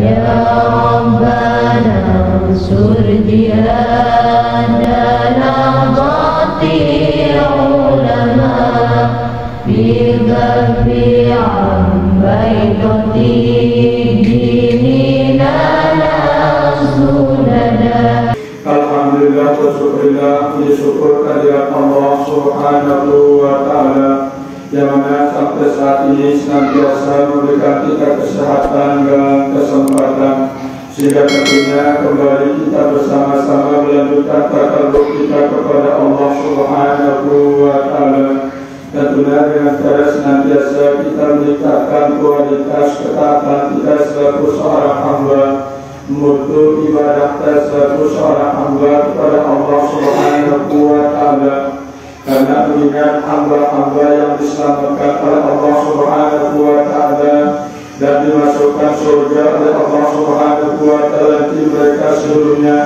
Ya Rabbana ansur jihadana qati ulama Bidhafi ambaikoti dinina nasudana. Alhamdulillah wa syukurillah, syukur kehadirat Allah Subhanahu wa ta'ala yang mana sampai saat ini senantiasa memberikan kita kesehatan dan kesempatan sehingga tentunya kembali kita bersama-sama melanjutkan takarruf kita kepada Allah Subhanahu wa ta'ala. Tentunya dengan cara senantiasa kita meningkatkan kualitas ketaatan kita sebagai seorang hamba, mutu ibadah kita sebagai seorang hamba kepada Allah Subhanahu wa ta'ala. Karena mengingat hamba-hamba yang diselamatkan oleh Allah Subhanahu wa ta'ala dan dimasukkan surga oleh Allah Subhanahu wa ta'ala, nanti mereka seluruhnya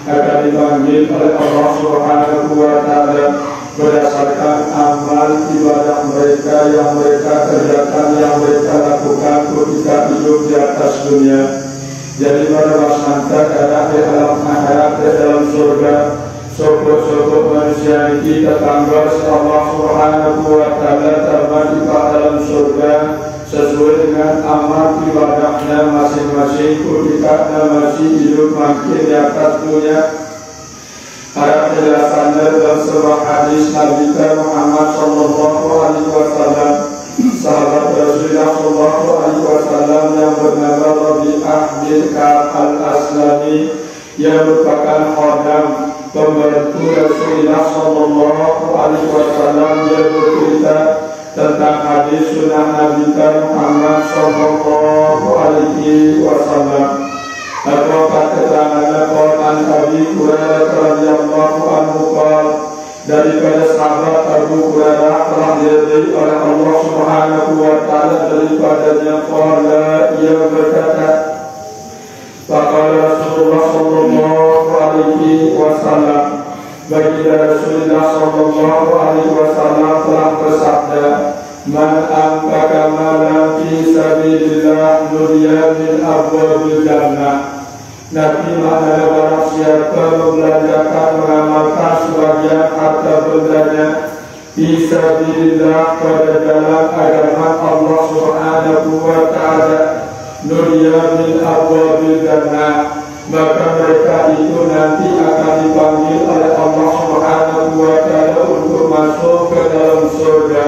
akan dipanggil oleh Allah Subhanahu wa ta'ala berdasarkan amal ibadah mereka yang mereka kerjakan, yang mereka lakukan ketika hidup di atas dunia. Jadi pada masa ada di alam akhirat, di dalam surga, sokok-sokok manusia ini tetangga si Allah Subhanahu wa ta'ala termati ke dalam surga sesuai dengan amal ibadahnya masing-masing ketika masih hidup makin di atas dunia. Ada penjelasannya dalam sebuah hadis Nabi Muhammad sallallahu alaihi wasallam, sahabat Rasulullah sallallahu alaihi wasallam yang bernama Rabi'ah bin Ka'ab al-Aslami yang merupakan khodam pembantu Rasulullah sallallahu alaihi wasallam yang bercerita tentang hadis sunnah Nabi Muhammad sallallahu alaihi wasallam. Apakah keterangannya Quran Abi Hurairah radhiyallahu anhu daripada sahabat Abu Hurairah telah diriwayatkan oleh Allah Subhanahu wa ta'ala daripadanya qala ia berkata faqala Rasulullah sallallahu alaihi wasallam baginda Rasulullah sallallahu alaihi wasallam telah bersabda man anfaqa malan fi sabilillah nudiya min abwabil jannah. Nabi maknanya barang siapa membelanjakan mengamalkan sebagian harta bendanya fi sabilillah pada jalan agama Allah Subhanahu wa ta'ala nudiya min abwabil jannah, maka mereka itu nanti akan dipanggil oleh Allah Subhanahu wa ta'ala untuk masuk ke dalam surga.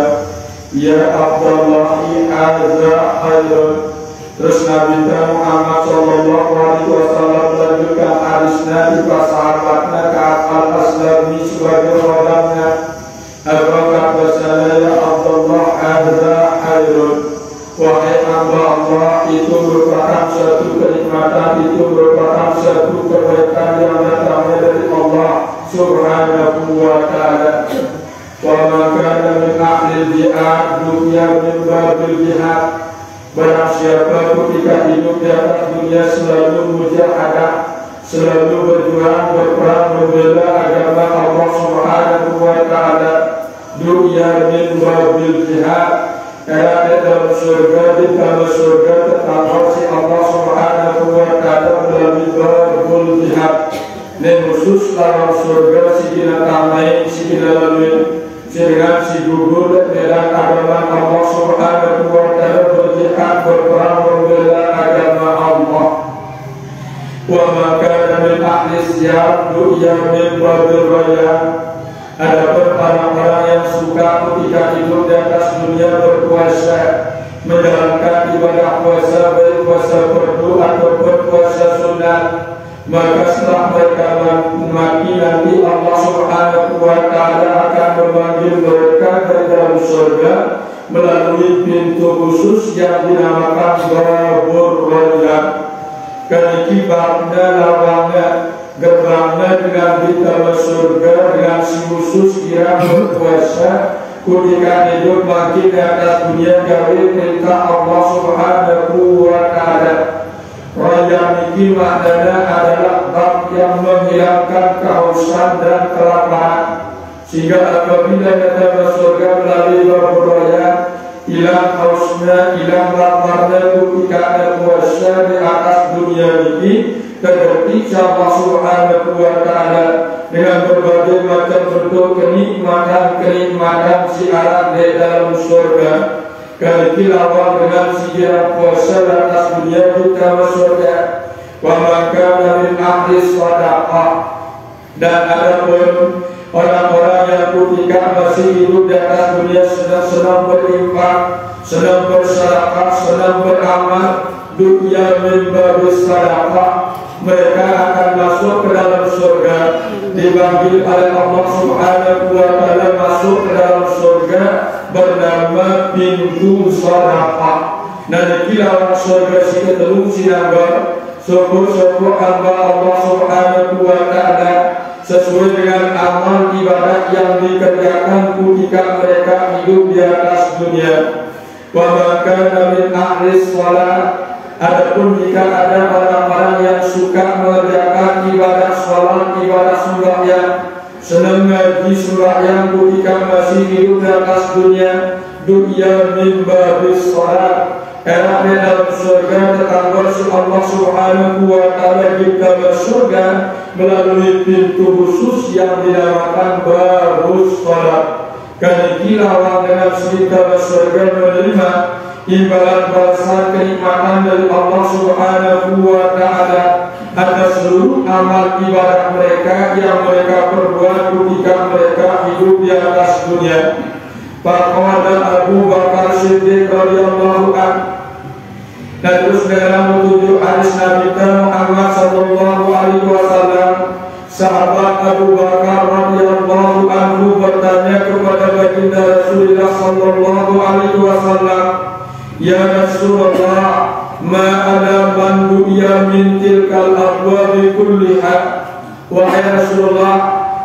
Ya Abdullahi azza khairun. Terus Nabi Muhammad sallallahu alaihi wasallam melanjutkan hadisnya di sahabatnya Ka'ab al-Aslami sebagai khodamnya. Apakah bahasanya ya Abdullah azza khairun, wahai hamba Allah, itu merupakan suatu kenikmatan, itu merupakan suatu kebaikan yang datangnya dari Allah Subhanahu wa ta'ala. Wa man kana min ahli jihad dunya min babil jihad. Barang siapa ketika hidup di atas dunia selalu mujahadah, selalu berjuang, berperang, membela agama Allah Subhanahu wa ta'ala, dunya min babil jihad, ada dalam surga, di dalam surga tetangga si Allah Subhanahu wa ta'ala melalui babul jihad. Dan khusus dalam surga si binatang lain, si binatang dengan si gugur dan agama Allah Subhanahu wa ta'ala berjihad, berperang, membela agama Allah. Wa maka min ahli siyam du'ya min babil raya. Adapun orang-orang yang suka ketika hidup di atas dunia berpuasa, menjalankan ibadah puasa, baik puasa fardu ataupun puasa sunat, maka setelah mereka mati nanti Allah Subhanahu wa ta'ala akan memanggil mereka dari dalam surga melalui pintu khusus yang dinamakan Babur Raya. Karena babnya lawangnya gerbangnya dengan di dalam surga dengan si khusus kira berpuasa ketika hidup mati di atas dunia dari perintah Allah Subhanahu wa ta'ala. Raya ini maknanya adalah bab yang menghilangkan kehausan dan kelaparan, sehingga apabila kita masuk surga melalui bab raya ilang hausnya, ilang laparnya ketika ada puasa di atas dunia ini, terganti Allah Subhanahu wa Ta'ala dengan berbagai macam bentuk kenikmatan siaran di dalam surga. Kali kilawang dengan siaran puasa di atas dunia kita surga. Wa maka min ahli sadaqah, dan ada pun orang-orang yang ketika masih hidup di atas dunia senang berinfak, senang bersedekah, senang beramal, dunia min babis sadaqah, mereka akan masuk ke dalam surga, dipanggil oleh Allah Subhanahu wa Ta'ala masuk ke dalam surga bernama pintu sadaqah. Dan kilauan surga si ketelung sinanggar syukur hamba Allah Subhanahu wa Ta'ala sesuai dengan amal ibadat yang dikerjakan ketika mereka hidup di atas dunia. Wa maka min ahli shalah, adapun jika ada orang-orang yang suka mengerjakan ibadah salat, ibadah sembahyang, senang ngaji sembahyang ketika masih hidup di atas dunia, dunia min babis salat, era di dalam surga tetangga si Allah Subhanahu wa Ta'ala kita bersurga melalui pintu khusus yang dinamakan babus salat. Karena kilauan dengan kita bersurga menerima imbalan balasan kenikmatan dari Allah Subhanahu wa Ta'ala atas seluruh amal ibadah mereka yang mereka perbuat ketika mereka hidup di atas dunia. Faqala Abu Bakar Siddiq radhiyallahu anhu, dan terus dalam menuju hadis Nabi Muhammad sallallahu alaihi wasallam, sahabat Abu Bakar radhiyallahu anhu bertanya kepada baginda Rasulullah sallallahu alaihi wasallam, ya Rasulullah, ma ada man du'iya min tilkal abwabi kulliha, wahai Rasulullah,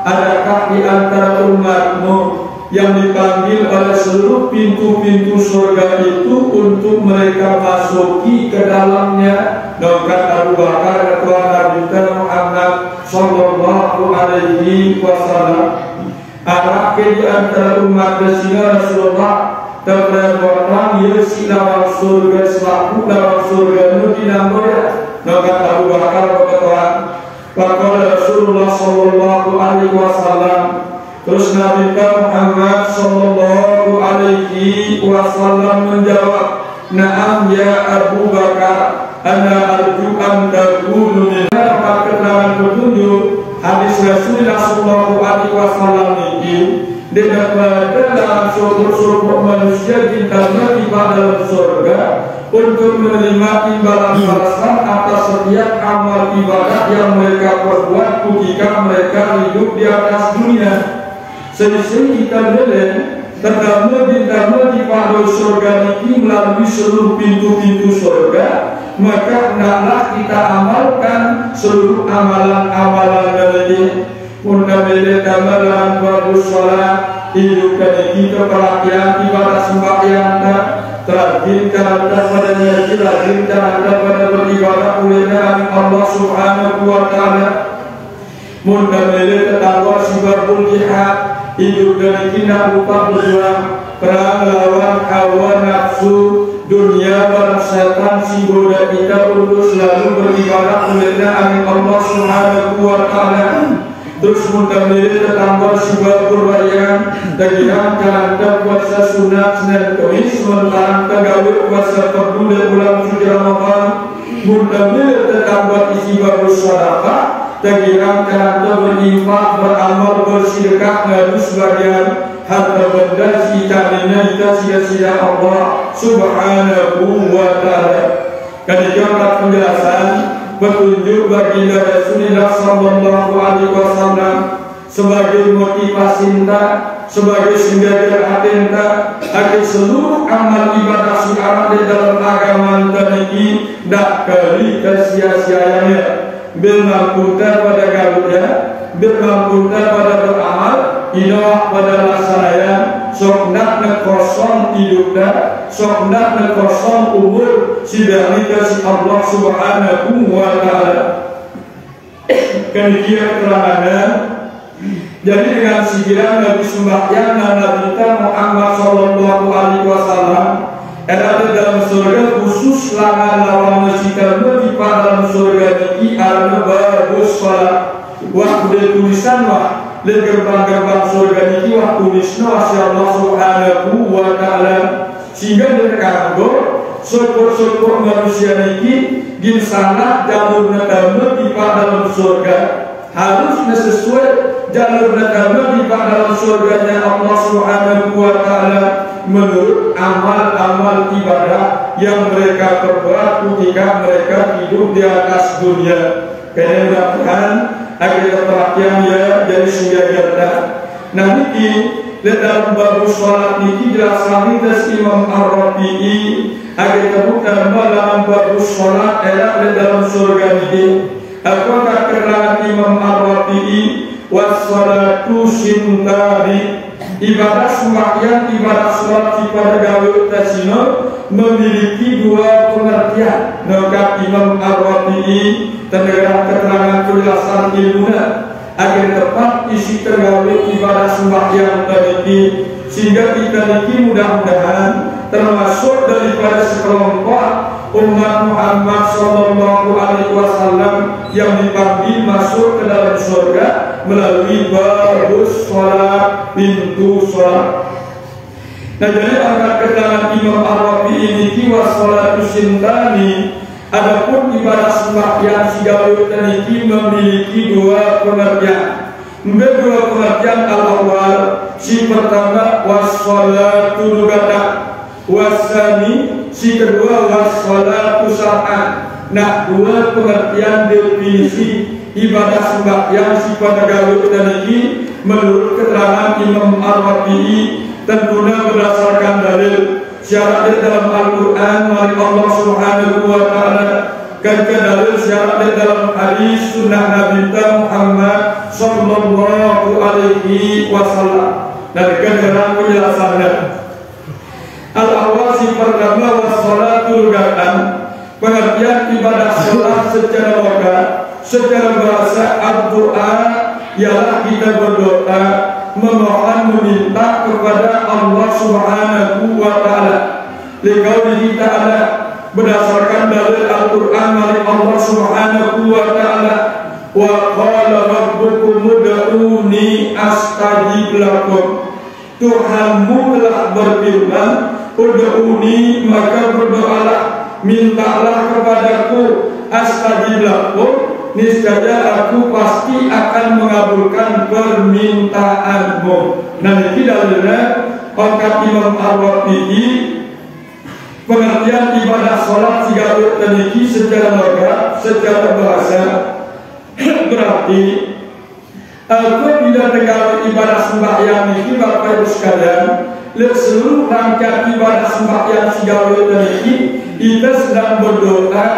adakah di antara umatmu yang dipanggil oleh seluruh pintu-pintu surga itu untuk mereka masuki ke dalamnya? Dokat Abu Bakar ketua Nabi Muhammad sallallahu alaihi wasallam, arah ke di antara umat Rasulullah Rasulullah terberang ya silawang surga selaku dalam surga itu dinamanya. Dokat Abu Bakar ketua Bakal Rasulullah sallallahu alaihi wasallam, terus Nabi Muhammad sallallahu alaihi wasallam menjawab, na'am ya Abu Bakar, ana arju an takunu min. Dapat keterangan petunjuk hadis Rasulullah sallallahu alaihi wasallam ini daripada dalam syukur manusia kita nanti pada surga untuk menerima imbalan balasan atas setiap amal ibadah yang mereka perbuat ketika mereka hidup di atas dunia. Selisih kita boleh terdapat di pada surga ini melalui seluruh pintu-pintu surga, maka hendaklah kita amalkan seluruh amalan-amalan dari Undang-undang amalan bagus salat, hidup dan kita perhatian ibadah sembahyang terjun terhadap padanya, terjun terhadap pada beribadah olehnya Allah Subhanahu wa Ta'ala. Undang-undang tetangga sibabul jihad, hidup dan kita lupa berjuang perang lawan hawa nafsu dunia dan setan si goda kita untuk selalu beribadah olehnya Allah Subhanahu wa Ta'ala. Terus mudah-mudahan tetangga sebuah kurbayan tegiran kalanda puasa sunat Senin Kamis sementara tegawir puasa fardu dan bulan suci Ramadan. Mudah-mudahan tetangga isi bagus sedekah tegiran kalanda berinfak beramal bersedekah lalu sebagian harta benda sisanya kita sia-sia Allah Subhanahu wa Ta'ala. Ketika penjelasan petunjuk baginda Rasulullah sallallahu alaihi wasallam sebagai motivasi cinta, sebagai senjata atinta agar seluruh amal ibadah siaran di dalam agama ini tak kali kesia-siaannya. Bermamputa pada gaulnya, bermamputa pada beramal, ilah pada laksanayan, sok nak nekosong hidupnya, sok nak nekosong umur si dari kasih Allah Subhanahu wa Ta'ala. Kemudian keterangannya Jadi dengan sigiran Nabi sembahyang dan Nabi Muhammad Sallallahu Alaihi Wasallam ada dalam surga khusus langan lawan masjid di dalam surga ini ada bagus salat waktu tulisan wah di gerbang-gerbang surga ini wah tulisnya wasya Allah Subhanahu wa Ta'ala sehingga terkanggo syukur-syukur manusia ini di sana jalur nadama di dalam surga harusnya sesuai jalur nadama di dalam surganya Allah Subhanahu wa Ta'ala menurut amal-amal ibadah yang mereka perbuat ketika mereka hidup di atas dunia. Karena mudah-mudahan agar perhatian ya dari suyajana. Nah niki dalam bab salat niki jelaskan das Imam Ar-Rafi'i agar terbuka dalam bab salat era dalam surga niki. Apakah keterangan Imam Ar-Rafi'i wassalatu sintari ibadah sembahyang, ibadah sholat pada gawe tasino memiliki dua pengertian. Maka Imam Ar-Rafi'i terdapat keterangan penjelasan ilmunya agar tepat isi tergawe ibadah sembahyang tadi sehingga kita niki mudah-mudahan termasuk daripada sekelompok umat Muhammad Sallallahu Alaihi Wasallam yang dipanggil masuk ke dalam surga melalui babus sholat, pintu sholat. Nah jadi angkat keterangan Imam Ar-Rafi'i ini kiwas sholatu sintani. Adapun ibadah sembahyang sigawe taniki memiliki dua pengertian. Dua pengertian al-awwal si pertama was-sholatu lugatan, wasani si kedua was-sholatu syar'an. Nah dua pengertian definisi ibadah sembahyang si pada gawe taniki menurut keterangan Imam Ar-Rafi'i tentunya berdasarkan dalil syarat dalam Al-Quran dari Allah Subhanahu wa Ta'ala dan dalil syarat dalam hadis sunnah Nabi Muhammad Sallallahu Alaihi Wasallam. Dan dalam penjelasannya al-awwal si pertama was-sholatu lugatan, pengertian ibadah sholat secara lokal secara bahasa ad-doa ialah kita berdoa memohon meminta kepada Allah Subhanahu wa Ta'ala. Liqaulihi ta'ala berdasarkan dalil Al-Qur'an dari Allah Subhanahu wa Ta'ala wa qala rabbukum ud'uni astajib lakum. Tuhanmu telah berfirman ud'uni maka berdoalah, mintalah kepadaku, astajib lakum niscaya aku pasti akan mengabulkan permintaanmu. Nah ini dalilnya pangkat Imam Ar-Rafi'i pengertian ibadah sholat sigawe taniki secara logat, secara bahasa berarti apabila negara ibadah sembahyang ini Bapak Ibu sekalian, seluruh rangkaian ibadah sembahyang sigawe taniki kita sedang berdoa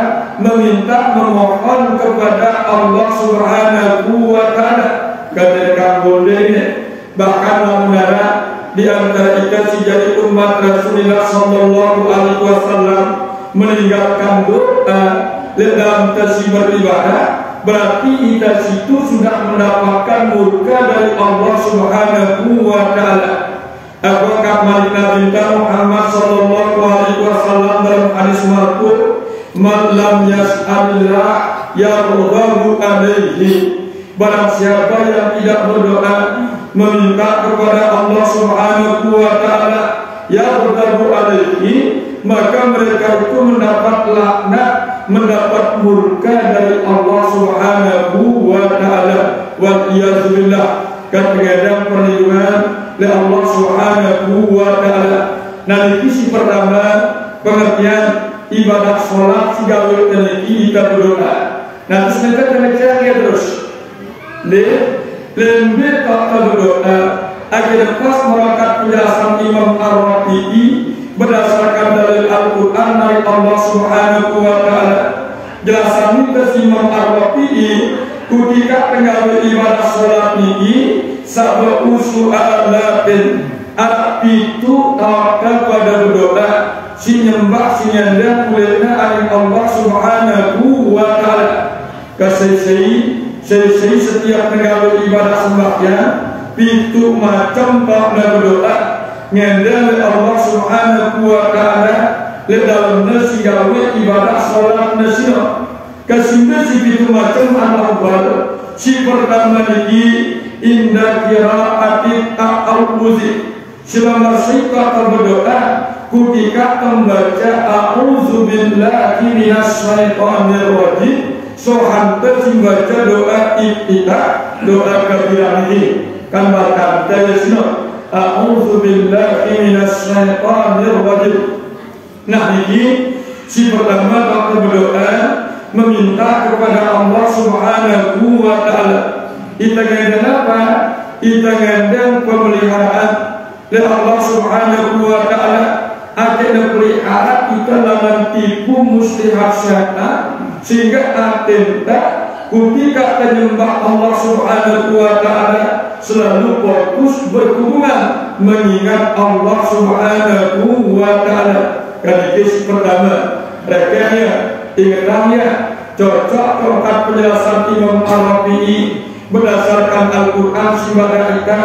meminta memohon kepada Allah Subhanahu wa Ta'ala. Katakan boleh ini bahkan menara di antara kita si jadi umat Rasulullah Sallallahu Alaihi Wasallam meninggalkan doa dalam tasbih beribadah, berarti kita situ sudah mendapatkan murka dari Allah Subhanahu wa Ta'ala. Apakah Nabi Muhammad Sallallahu Alaihi Wasallam dalam hadis marfu, "Man lam yas'alillah yarghabu alaihi." Barang siapa yang tidak berdoa meminta kepada Allah Subhanahu wa Ta'ala yarghabu alaihi, maka mereka itu mendapat laknat, mendapat murka dari Allah Subhanahu wa Ta'ala. Wa iyyazubillah. Kadang-kadang perlindungan oleh Allah Subhanahu wa Ta'ala. Nah ini si pertama pengertian ibadah sholat si gawe teniki kita berdoa. Nah terus kita kena terus lebih tak berdoa agar pas melakukan penjelasan Imam Ar-Rafi'i berdasarkan dari Al-Quran dari Allah Subhanahu wa Ta'ala. Jelasan ini Imam Ar-Rafi'i ketika tengah beribadah sholat ini sabda usu'alatin anak itu tawakal pada berdoa si nyembah si nyandang kulitnya dari Allah Subhanahu wa Ta'ala. Kasih setiap tengah beribadah sembahyang pitu macam pakna berdoa ngendel Allah Subhanahu wa ta'ala le dalam nasi gawe ibadah salat nasino kesimbe si pitu macam Allah bala si pertama niki inda qiraatit ta'awuzi selama kita berdoa ketika membaca a'udzu billahi minas syaitonir rajim sohante membaca doa iftitah doa kabiran ini kan bahkan tayasno a'udzu billahi minas syaitonir rajim. Nah ini si pertama waktu berdoa meminta kepada Allah Subhanahu wa ta'ala. Kita ngandang apa? Kita ngandang pemeliharaan dari Allah Subhanahu wa ta'ala. Akhirnya pelihara kita lawan tipu muslihat syaitan sehingga akhirnya ketika penyembah Allah Subhanahu wa ta'ala selalu fokus berhubungan mengingat Allah Subhanahu wa ta'ala. Kadikis pertama rekannya ingatnya cocok tongkat penjelasan Imam Al-Rafi'i berdasarkan Al-Quran sebagai kita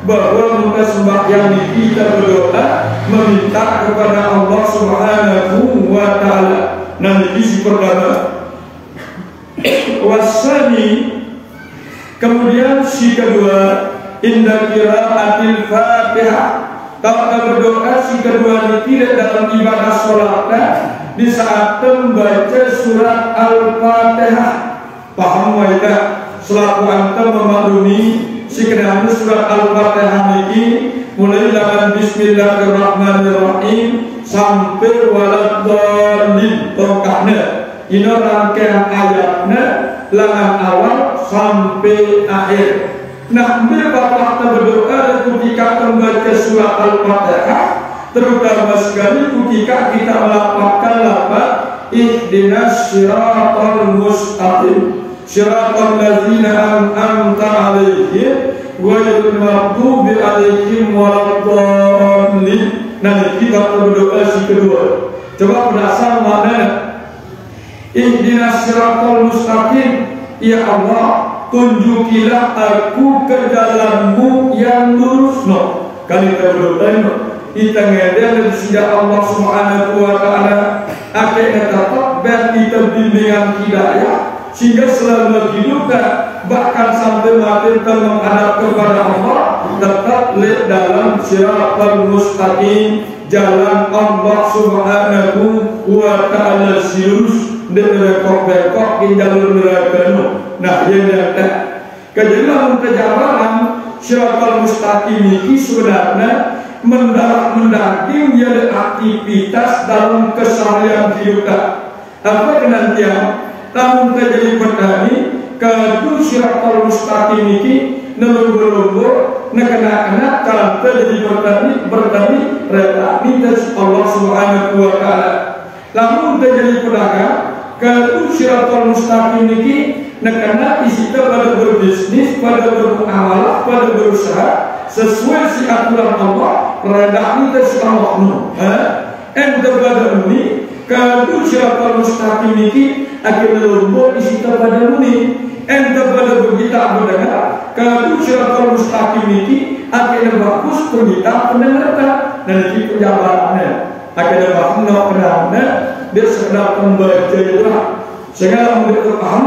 bahwa muka sembahyang kita berdoa meminta kepada Allah Subhanahu wa ta'ala. Nanti si pertama wasani, kemudian si kedua inda qiraatil Fatihah. Kalau berdoa si kedua ini tidak dalam ibadah sholatnya di saat membaca surat Al-Fatihah. Paham wadah selaku antum memaklumi si kedua surat Al-Fatihah ini mulai dengan Bismillahirrahmanirrahim sampai waladhdallin tongkahnya. Ini rangkaian ayatnya lengan awal sampai akhir. Nah, bila kita berdoa ketika membaca surat Al-Fatihah, terutama sekali ketika kita melafalkan lafaz ihdinas siratal mustaqim, siratal ladzina an'amta 'alaihim ghairil maghdubi 'alaihim waladdallin. Nah, kita berdoa si kedua. Coba penasaran mana? Ihdinas siratal mustaqim, ya Allah, tunjukilah aku ke jalanmu yang lurus. No, kali kita berdoa kita ngedel sehingga Allah Subhanahu wa ta'ala akhirnya tetap dan kita bimbingan hidayah sehingga selama hidupnya bahkan sampai mati kita menghadap kepada Allah tetap lihat dalam siratal mustaqim, jalan Allah Subhanahu wa ta'ala lurus dan rekok-rekok di jalur neraka. Nah, yang datang kejadian perjalanan siratal mustaqim ini sebenarnya mendaging dia aktivitas dalam keseharian hidup. Apa kenantian? Namun terjadi petani kedua siratal mustaqim ini nelunggu-lunggu nekena-kena kalau terjadi bertani relasi dari Allah Subhanahu wa ta'ala. Namun terjadi pedagang kedua siratal mustaqim ini nekena isi pada berbisnis, pada bermuamalah, pada berusaha sesuai si aturan Allah, redakni dari Allah. Ente pada ini kedua siratal mustaqim ini akhirnya lombo isi pada ini. Ente pada berita mendengar kedua siratal mustaqim ini akhirnya bagus berita pendengar. Dan itu penjabarannya akhirnya bagus pendengarnya dia sekedar membaca itu sehingga mereka paham.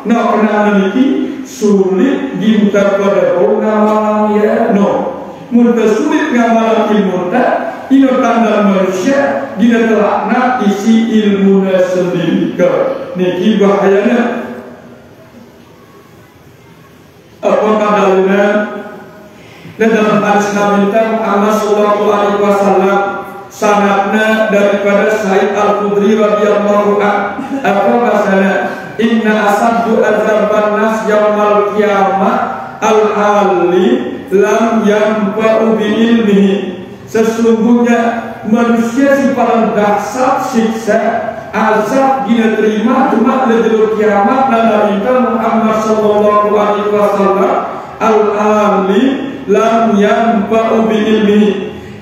Nah, pernah ini sulit diminta pada ngamalan ya, no. Muntah sulit ngamalan ilmu tak, ini tanda manusia, dia telakna isi ilmunya sendiri ke. Niki bahayanya. Apa kadalnya? Dan dalam hadis Nabi Muhammad sallallahu alaihi wasallam sanadnya daripada Said Al-Khudri radhiyallahu anhu. Apa bahasanya? Inna asaddu adzaban nas yaumal qiyamah al-alim lam yanfa'u bi ilmihi. Sesungguhnya manusia si paling dahsyat siksa azab dia terima cuma lejur kiamat Nabi Muhammad sallallahu alaihi wasallam al-alim lam yanfa'u bi ilmihi,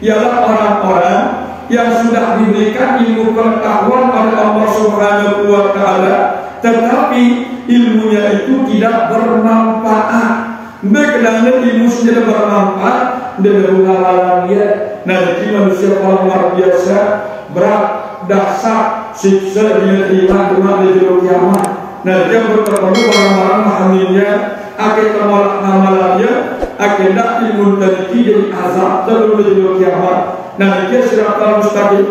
ialah orang-orang yang sudah diberikan ilmu pengetahuan oleh Allah Subhanahu wa ta'ala tetapi ilmunya itu tidak bermanfaat. Bekenanya ilmunya bermanfaat dan berhalalan dia. Nanti manusia paling luar biasa berat dasar siksa diterima di juru kiamat. Nah dia bertemu orang-orang memahaminya, akhir termalak namalannya, akhirnya ilmu tadi jadi azab terlalu di juru kiamat. Nah dia siratal mustaqim.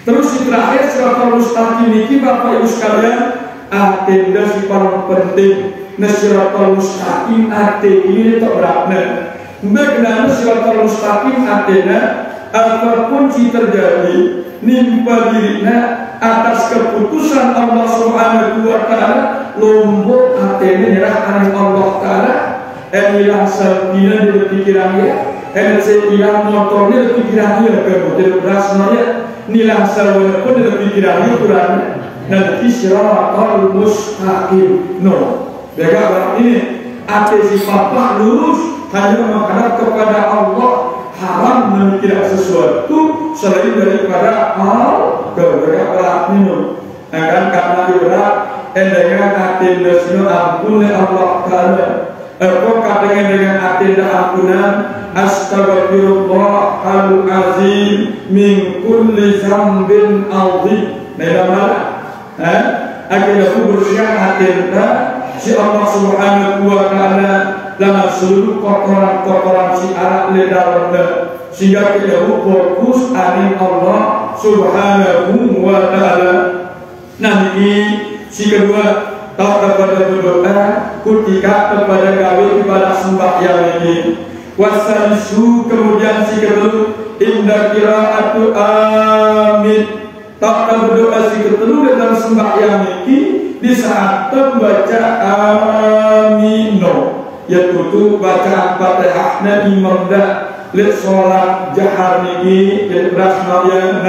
Terus di terakhir siratal mustaqim ini Bapak Ibu sekalian, agenda si paling penting. Nah siratal mustaqim ini tak beratnya. Bagaimana siratal mustaqim agenda apapun yang terjadi nimpa dirinya atas keputusan Allah Subhanahu wa taala lombok atene nyerahkan Allah taala enilah sabina di pikirannya enilah motornya di pikirannya kemudian berasanya nilah sabana pun di pikirannya kurangnya dan siratal mustaqim no bagaimana ini ate si papa lurus hanya menghadap kepada Allah, haram memikirkan sesuatu selain daripada keberapa minum. Akan karena berat, dengan atinda sino ampun Allah Taala. Kau katakan dengan atinda ampunan, Astagfirullahal azim min kulli zambin azim. Nah, akhirnya aku bersiap atinda si Allah Subhanahu wa taala dengan seluruh kotoran-kotoran si arak ledaran sehingga kita fokus aning Allah Subhanahu wa taala. Nah ini si kedua tahu kepada berdoa ketika kepada gawe ibadah sembahyang ini. Wasalisu kemudian si kedua inda qiraatu amin. Tak berdoa si kedua dalam sembahyang ini di saat membaca amino. Yaitu bacaan Fatihah Nabi Merda lihat sholat jahar niki lihat berasmaya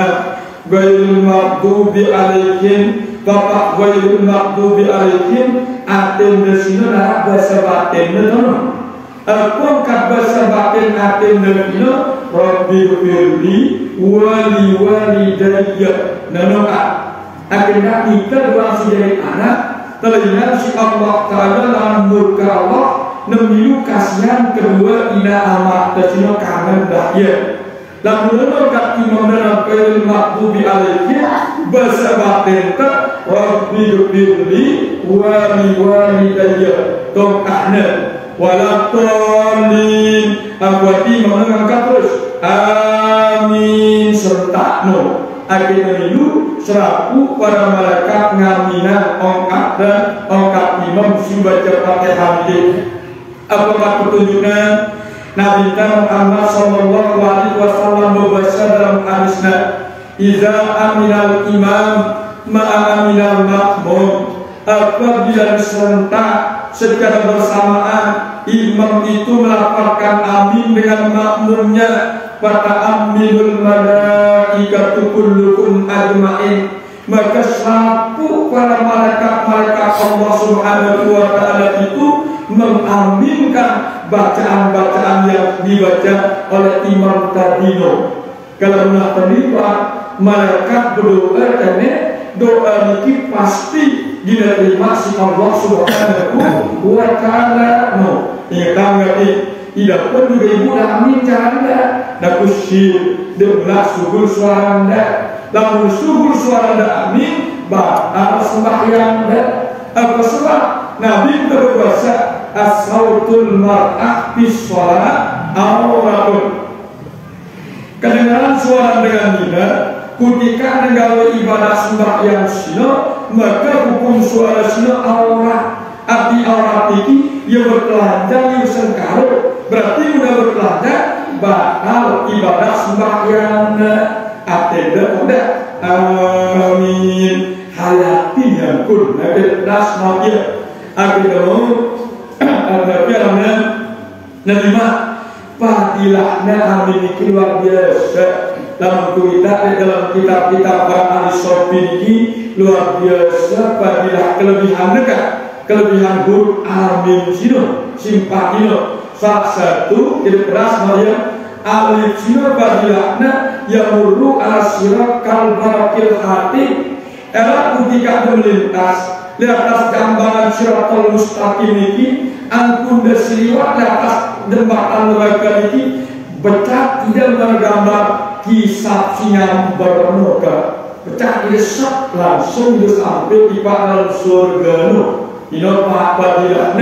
gairul maghdubi alaihim bapak gairul maghdubi alaihim atem desina dah bahasa batin betul aku kat bahasa batin atem desina Rabbi firli wali walidayya nanoka akhirnya kita doang sebagai anak telinga si Allah Ta'ala dalam murka Allah nemilu kasihan kedua ina amat desino kangen dahya lalu kat imam dalam kail maghdubi alaihim bahasa batin tak Rabbi firli wali walidayya tongkahna walatolin akwati mengangkat terus amin serta no akhirnya minggu serapu para malaikat ngaminan ongkat dan ongkat imam si baca Fatihah ini. Apakah petunjuknya Nabi Muhammad sallallahu alaihi wasallam membaca dalam hadisnya iza aminal imam ma'aminal makmum apabila diserentak secara bersamaan imam itu melafalkan amin dengan makmumnya pada aminul malaikatu kulluhum ajma'in maka selaku para malaikat-malaikat Allah Subhanahu wa taala itu mengaminkan bacaan-bacaan yang dibaca oleh imam tadino. Kalau nak terlibat malaikat berdoa karena doa ini pasti diterima si Allah Subhanahu wa taala. No, ingat ngerti? Tidak pun juga ibu dah amin canda, dah kusir, dah subul suara anda, lalu subul suara anda amin, batal sembahyang dah. Apa sebab Nabi berpuasa as-sautul mar'ah bis sholat awratun. Kedengaran suara dengan nina ketika negara ibadah sembahyang sino maka hukum suara sino aurat. Arti aurat ini ia bertelanjang ia sengkarut berarti sudah bertelanjang batal ibadah sembahyang atenda udah amin hayati yang kun nabi das nabi akhirnya tapi alamnya nerima fadilahnya amin ini luar biasa dalam kitab-kitab para ahli sofi ini luar biasa fadilah kelebihan dekat kelebihan huruf amin sino simpatino salah satu tidak keras Maria alif sino fadilahnya yang murru al-sirat kalbarakil hati era ketika melintas di atas gambaran siratal mustaqim ini angkun desliwat di atas jembatan mereka ini becak tidak bergambar kisah singa bernoka becak disap langsung sampai di dalam surga no ino apabila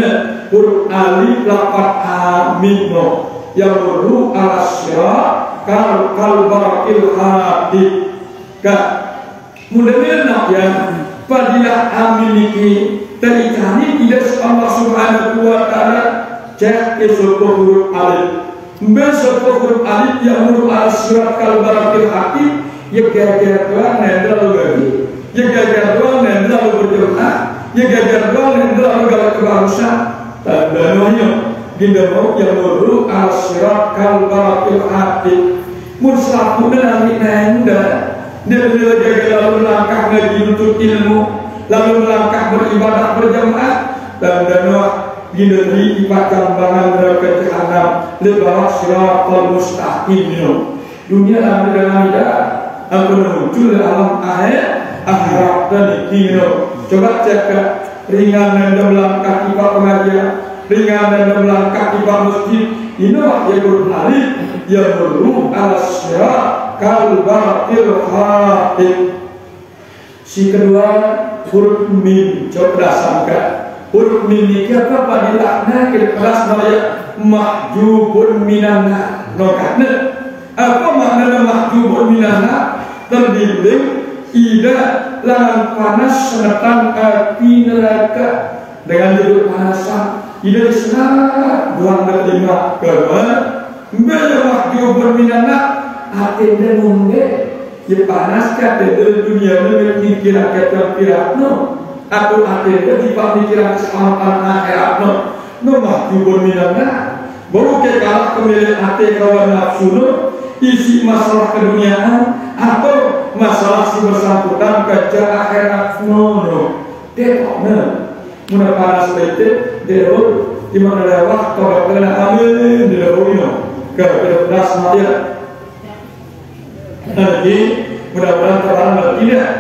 huruf alif lapat amin no yang huruf alasya kal barakil hadid kan mudah-mudahan ya padilah amin ini terikani tidak Allah Subhanahu wa ta'ala cek esok huruf alif besok huruf alif yang huruf al-surat kal-barakil hati ya gara-gara doang nendal lagi ya gara-gara doang nendal berdoa ya gara-gara doang nendal galak kebangsa dan doanya dinda mau yang huruf al-surat kal-barakil hati mursafuna amin nenda dia jaga lalu melangkah ngaji untuk ilmu lalu melangkah beribadah berjamaah dan doa dinda ibadah bangan neraka jahanam lebar siratal mustaqim dunia dan dunia aku muncul dalam akhirat dan dino coba cek ringan dan melangkah tiba pengajian ringan dan melangkah tiba masjid ini yang beralih yang beruh al-sirat kal-batil khatib si kedua huruf mim coba sangka huruf mim ini apa padilahna keras naya mahjubun minana nokatna apa makna mahjubun minana terbimbing ida lahan panas senetan api neraka dengan judul panasan ida disengat buang berlima kedua mbak mahjubun minana atenda munde ya panas katenda dunia ini kira-kira no aku atenda di pemikiran keselamatan akhirat no mahjubun minana baru kalah kembali hati kawan nafsu no isi masalah keduniaan atau masalah si bersangkutan kerja akhirat no dekok muna panas bete dero di mana lewat kalau kena amin dero ini ke beras dia nanti mudah-mudahan terang tidak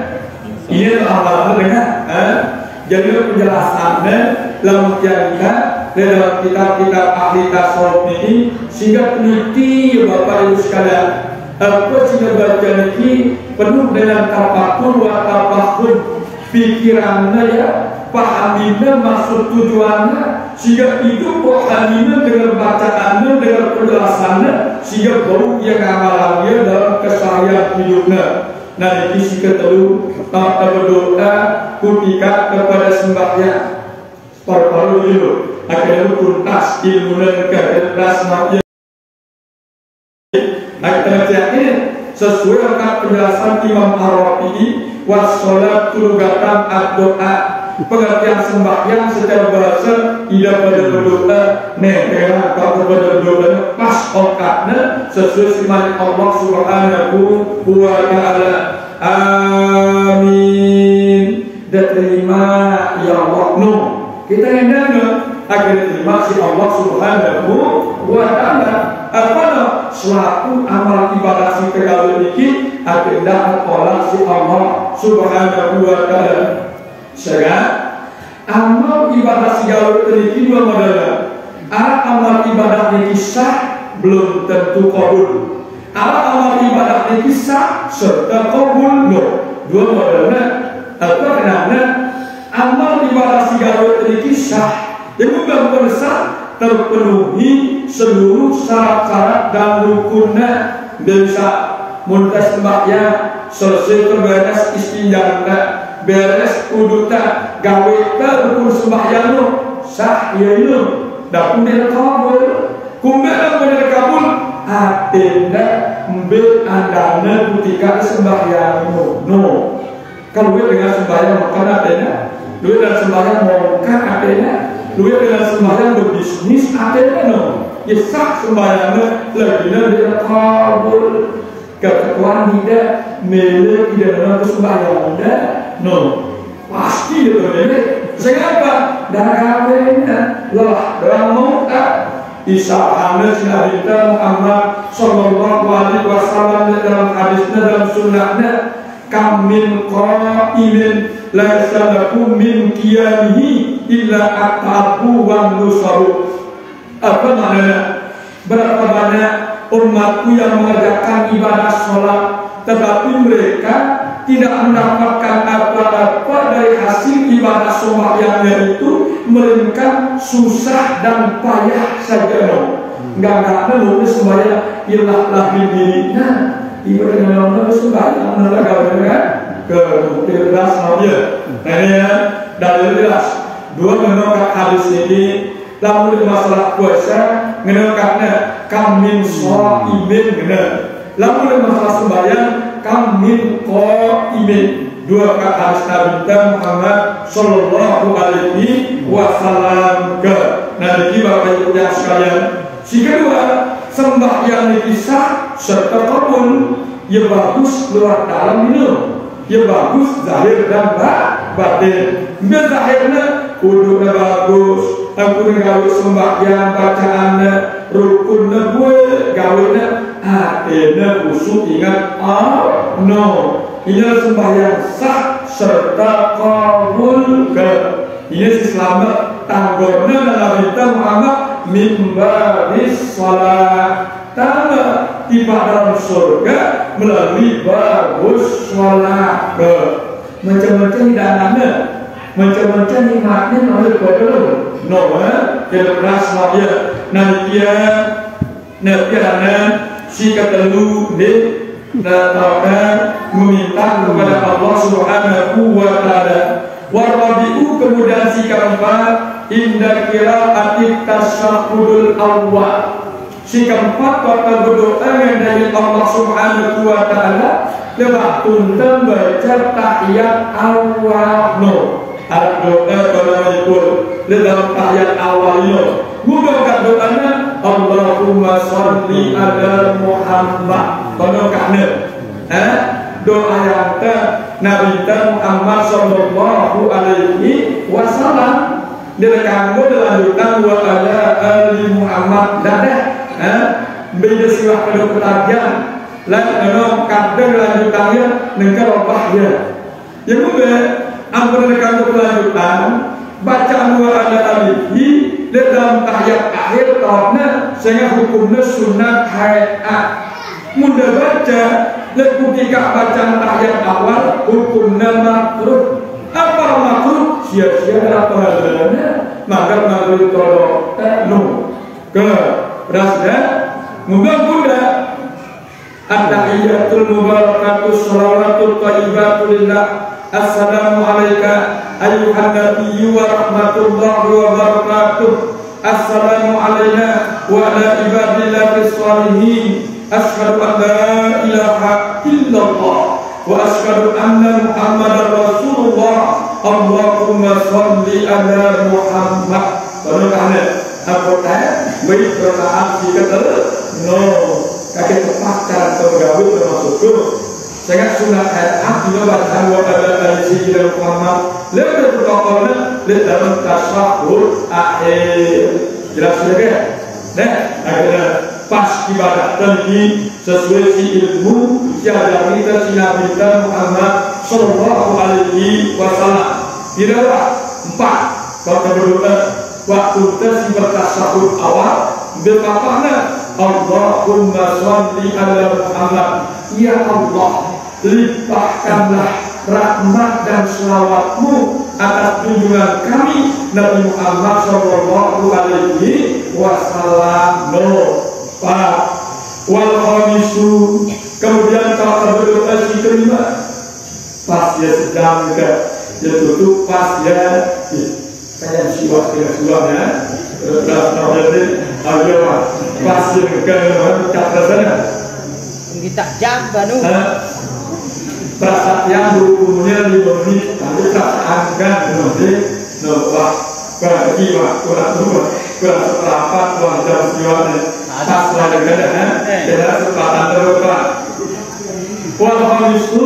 ini amalan dengan jadi penjelasannya dalam dalam kitab-kitab ahli tasawuf ini sehingga peneliti Bapak Ibu sekalian apa sehingga baca ini penuh dengan tafakur wa tafakur pikirannya ya pahaminnya maksud tujuannya sehingga itu pahaminnya dengan bacaannya dengan penjelasannya sehingga baru ia ngamalannya dalam keseharian hidupnya. Nah ini si kedua tak berdoa ketika kepada sembahyang paru-paru dulu akhirnya tuntas ilmu dan kecerdasan manusia. Akhirnya yakin sesuai dengan penjelasan Imam Ar-Rafi'i wassalat turugatan ad-doa pengertian sembahyang secara bahasa tidak pada berdoa negara atau pada berdoa pas okatnya sesuai firman Allah Subhanahu wa ta'ala. Amin. Dan terima ya Allah kita hendak agar terima si Allah Subhanahu wa ta'ala apa selaku amal ibadah si kegawin ini agar dapat oleh si Allah Subhanahu wa ta'ala. Sehingga amal ibadah si kegawin ini dua model. Amal ibadah ini sah belum tentu kabul. Amal ibadah ini sah serta kabul dua modelnya. Apa karena amal ibadah si kegawin ini sah yang bukan besar terpenuhi seluruh syarat-syarat dan rukunnya bisa muntas sembahyang selesai terberes istinjanya beres udutnya gawe rukun sembahyang lo sah ya itu dah kemudian kabul kemudian kabul atenda ambil andana ketika sembahyang no kalau dengan sembahyang makan atenda duit dan sembahyang makan atenda duit dengan sembahyang berbisnis atenda no ya sah sembahyangnya lagi dia kabul keketuaan tidak milik tidak dalam sembahyang no pasti itu milik sehingga dan kawinnya lah dalam muka isyaratnya Nabi Muhammad Sallallahu Alaihi Wasallam dalam hadisnya dalam sunnahnya kamin qaimin laisa lakum min qiyamihi illa aqabu wa nusaru. Apa maknanya? Berapa banyak umatku yang mengerjakan ibadah sholat, tetapi mereka tidak mendapatkan apa-apa dari hasil ibadah sembahyangnya itu, melainkan susah dan payah saja. Enggak nulis sembahyang ilah lahir dirinya ibadah dengan sembahyang menegakkan kan ke keras dia. Nah ini ya dalil jelas. Dua menolak hadis ini. Lalu masalah puasa menolaknya kamin shaimin benar. Lalu masalah sembahyang kamin qaimin. Dua kata hadis Nabi Muhammad sallallahu alaihi wasallam ke. Nah, jadi Bapak Ibu yang sekalian, si kedua sembahyang ini sah serta kabul, ya bagus luar dalam minum, ya bagus zahir dan batin. Bila zahirnya kudunya bagus, aku gawe sembahyang bacaannya rukunnya gue gawenya hatinya khusyuk ingat no ini sembahyang sah serta kabul ke. Ini selamat tanggornya dalam kita Muhammad mimbaris salat tanda tiba dalam surga melalui bagus salat ke. Macam-macam hidangannya, macam-macam nikmatnya oleh kodol keras dia nanti si ketelu meminta kepada Allah Subhanahu wa taala. Warabi'u kemudian si keempat indah qira'atit tasyahhudul awal. Si keempat kata berdoa yang dari Allah Subhanahu wa taala lewat tuntan baca tahiyat awal. Ada doa kalau itu dalam tahiyat awalnya. Mudah doanya Allahumma sholli ala Muhammad. Kalau kahne, doa yang Nabi Muhammad sallallahu alaihi wasallam direkam dilanjutkan wa ala ali Muhammad dadah. Beda siwah kedua ketagihan. Lalu kadang lanjutannya negara bahaya. Yang mudah ampun rekam kelanjutan bacaan wa ala alihi dalam tahiyat akhir tahunnya sehingga hukumnya sunat hayat. Mudah baca ketika bacaan tahiyat awal hukumnya makruh. Apa makruh? Sia-sia apa hasilnya? Maka makruh tolong ke berasnya mudah-mudah at-tahiyatul mubarakatus shalawatut thayyibatu lillah. Assalamu alayka ayyuhan nabiyyu wa rahmatullahi wa barakatuh. Assalamu alayna wa ala ibadillahi sholihin. Asyhadu an la ilaha illallah wa asyhadu anna Muhammadar Rasulullah. Allahumma sholli ala Muhammad. Karena apa baik perkataan kita kakek tepat cara tergabung termasuk itu. Sangat sunat ayat bila bacaan wa ala ali sayyidina Muhammad lebih protokolnya dalam tasyahud akhir. Jelas sudah ya? Nah, akhirnya pas ibadah tadi sesuai si ilmu yang kita Nabi Muhammad sallallahu alaihi wasallam. Tidak 4 kalau berdoa waktu kita bertasyahud awal bermakna Allahumma sholli ala Muhammad. Ya Allah, limpahkanlah rahmat dan selawatmu atas junjungan kami Nabi Muhammad sallallahu alaihi wasallam. Pak wal khamisu kemudian kalau berdoa si kelima pas dia sedang juga dia tutup pas dia kayak siwak ya terus terjadi agama pas dia ke kata sana kita jam banu perasaan yang hukumnya 5 menit tapi perasaan kan nanti nampak bagi kurang seperempat kurang jam siwaknya pas lagi tidak sepatan terbuka. Wal itu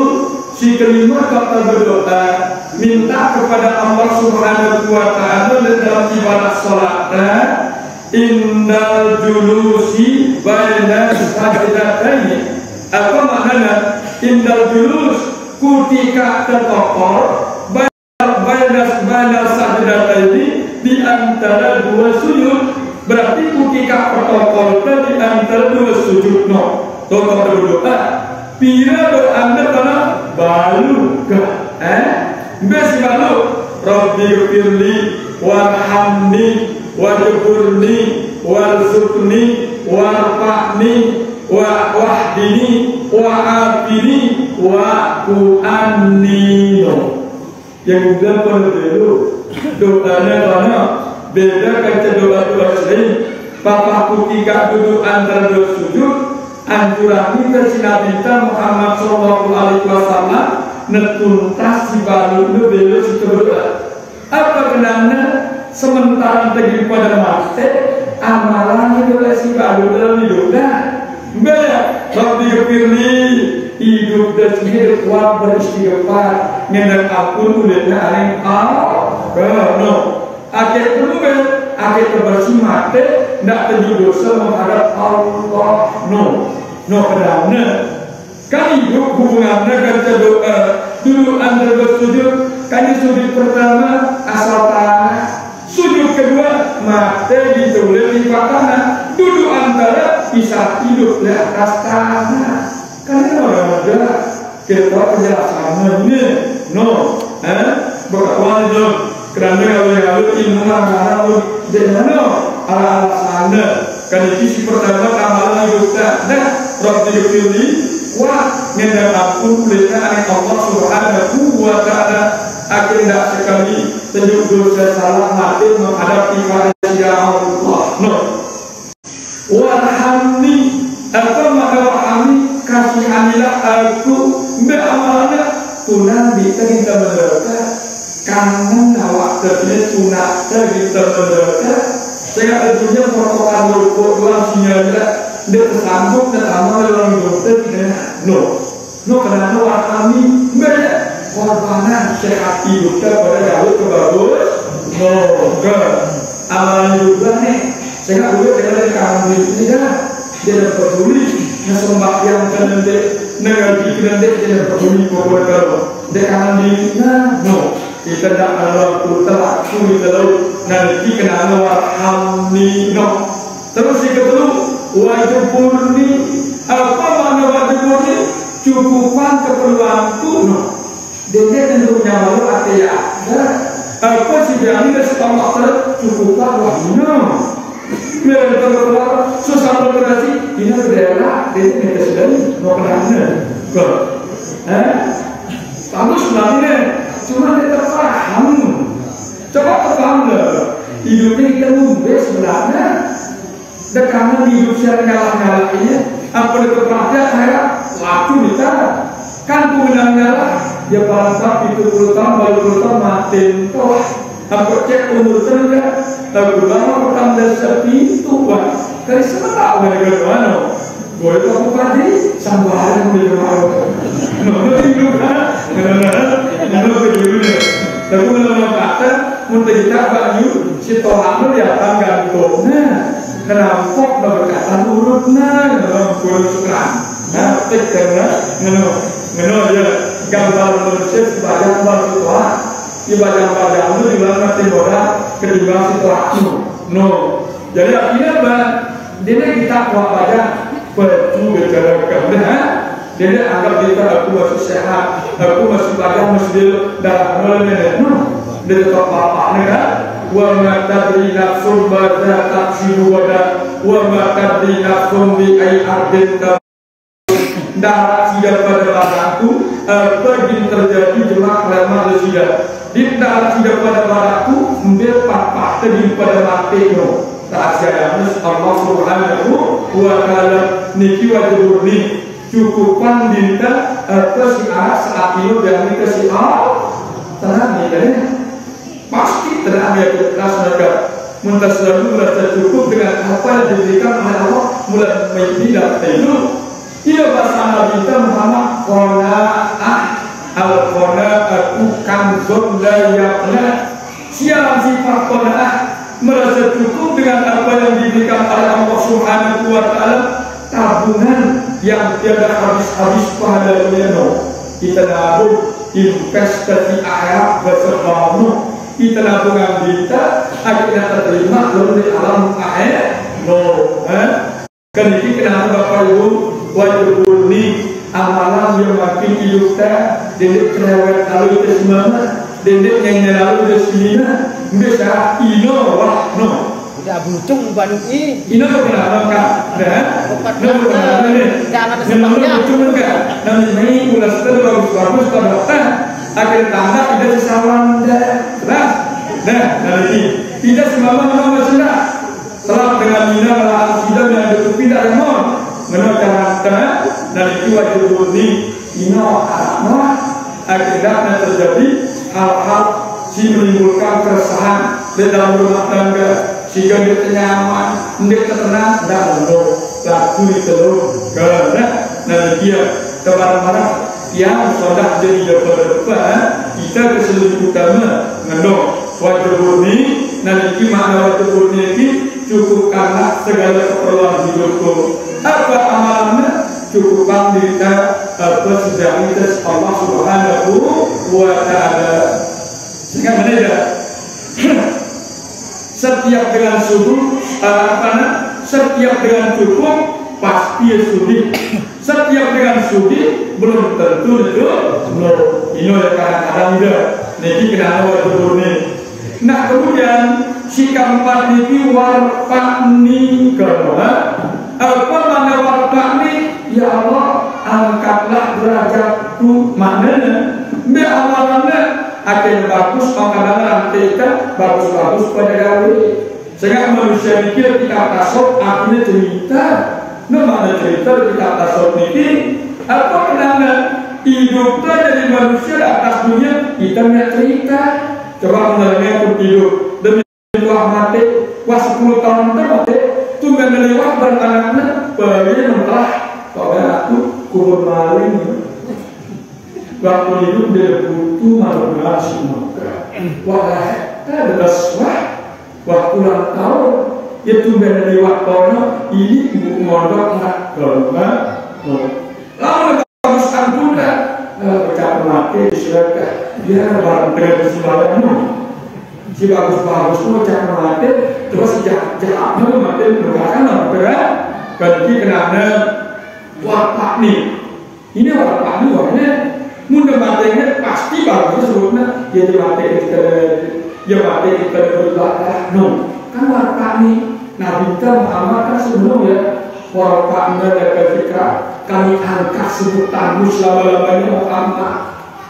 si kelima kata berdoa minta kepada Allah Subhanahu wa taala dalam ibadah salatnya innal julusi baina sajdataini. Apa maknanya? Indal julus ketika tertokor baina sajdataini di antara dua sujud. Berarti ketika protokol di antara dua sujud Toko berdoa pira beranda pada balu ke besi balu Rabbi firli warhamni wajburni warzuqni warfa'ni wahdini wa'afini wa'u'anni. Yang udah pada dulu doanya karena beda kaca doa-doa selain Bapak ketika duduk antara dua sujud anjurani versi Nabi Muhammad Sallallahu Alaihi Wasallam netuntas si balu nebelo si berdoa. Apa kenanya sementara terjadi pada masa amalan itu si balu dalam hidupnya. Bela Rabbi firli hidup dan hidup kuat beristighfar ngendang apun ulitnya aling no akhir dulu akhir terbersih mati tidak terjadi dosa menghadap Allah no karena kan hidup hubungannya kerja doa dulu anda bersujud kan sujud pertama asal tanah sujud kedua mati ditulis di tanah duduk antara bisa hidup di atas tanah. Karena orang ada kita penjelasan ini berkawan itu kerana kalau ilmu orang jangan alasannya kan itu pertama amalan kita dan Rabbi firli wa ngendang aku kulitnya anak Allah Subhanahu wa ta'ala akhirnya sekali tunjuk dosa salah mati menghadapi wajah Allah warhamni apa maka warhamni kasihanilah aku beramalnya tunang kita menderita kangen awak terjadi tunang kita menderita sehingga tentunya protokol doang sinyalnya dia tersambung dan amal dalam dokter no karena warhamni beda korbanan sehat hidupnya pada jauh ke bagus ke amal juga nih sehingga dulu kita dari kamu tidak dia peduli nasembah yang nanti negara nanti dia peduli bahwa kalau dekat dirinya kita tidak ada telah sulit terlalu nanti kena warhamni terus yang kedua wajburni apa makna wajburni cukupan keperluanku dia tentunya lalu artinya apa sih yang ini setelah cukupan wahnya mereka keluar susah berarti ini berdera dia tidak sedang mau kerana kamu sebenarnya cuma kita paham coba paham hidupnya kita mungkin sebenarnya dan karena hidup secara nyala-nyalanya apa kepada saya waktu kita kan kemenang nyala ya bangsa itu terutama baru terutama mati toh aku cek umur terga lalu lama pertama dari sepintu wah dari sebentar mereka mana gue itu aku tadi sampai hari menjadi malu nono hidup kan nono kejurunya tapi nono kata muntah kita baju si tohamu ya akan gantungnya kenapa berkata urutnya nono kurang suka nah karena nono ya gambar manusia sebagai gambar tua ibadah itu juga nanti bodoh kedua situasi jadi akhirnya apa dia kita kuat pada baju bicara kemudian dia anggap kita aku masih sehat aku masih badan masih dalam mulanya dia tetap apa-apa kan wa ma tadri nafsun ba'da taksibu wa ma tadri nafsun bi ai ardin darah sidar pada badanku apa yang terjadi jemak lama sidar di darah sidar pada badanku ambil papak terjadi pada matimu tak sayang Allah Subhanahu wa ta'ala niki wajburni cukupan dinta apa si A saat itu dari ke si A tenang nih pasti tenang ya keras mereka muntas selalu merasa cukup dengan apa yang diberikan oleh Allah mulai menjadi itu. Ia bahasa Nabi Muhammad qanaah al-qanaatu kanzun la yaqna. Siapa sifat qanaah merasa cukup dengan apa yang diberikan oleh Allah Subhanahu wa taala, tabungan yang tiada habis-habis pahalanya. Kita nabung investasi akhirat bersama kita nabungan kita akhirnya terterima lalu di alam kan ini kenapa Bapak Ibu wajib murni amalan yang makin hidup dedek cerewet lalu itu semangat dedek yang lalu itu semina bisa ino wah no udah bucung Bandung ini ino kenapa kak nah jangan sebabnya namanya ini ulas terus bagus pada akhir tanda tidak sesawan nah ini tidak semua sudah setelah dengan mina melakukan sudah dengan detik tidak remon menurut cara dan itu wajib murni ino akhirnya terjadi hal-hal si menimbulkan keresahan di dalam rumah tangga sehingga dia nyaman, dia tenang dan laku itu karena dia kemana-mana yang sudah jadi depan kita keseluruhan utama ngendong wajib murni nanti makna wajib murni ini cukup karena segala keperluan hidupku apa amalannya cukupkan kita sejak itu Allah Subhanahu wa Ta'ala sehingga meneda setiap dengan subuh setiap dengan cukup pasti sudah setiap dengan sudah belum tentu ini kadang-kadang tidak nanti kenapa wajib murni nah kemudian si keempat ini warfa'ni apa mana warfa'ni ya Allah angkatlah derajatku maknanya ini amalannya akan bagus makanan rantai bagus-bagus pada gawe sehingga manusia mikir kita tasawuf akhirnya cerita mana cerita kita tasawuf ini apa kenapa hidupnya jadi manusia di atas dunia kita punya cerita coba mengalami pun hidup demi tua mati wah 10 tahun mati tu menelewat beranaknya bagi membelah kalau aku kubur maling waktu hidup dia butuh malu ngasih maka wah ada sesuatu waktu ulang tahun itu menelewat tahun ini buku mondok nak kelima lalu bagus anggota pecah mati silakan dia barang dengan silakanmu si bagus-bagus itu pecah mati terus jahatnya mati berkakan berat ganti kenapa warpak nih ini warpak nih warnanya mudah matanya pasti bagus sebutnya dia mati kita beribadah kan warpak nih Nabi kita Muhammad kan sebelum ya warpaknya ketika kami angkat sebutanmu selama-lamanya Muhammad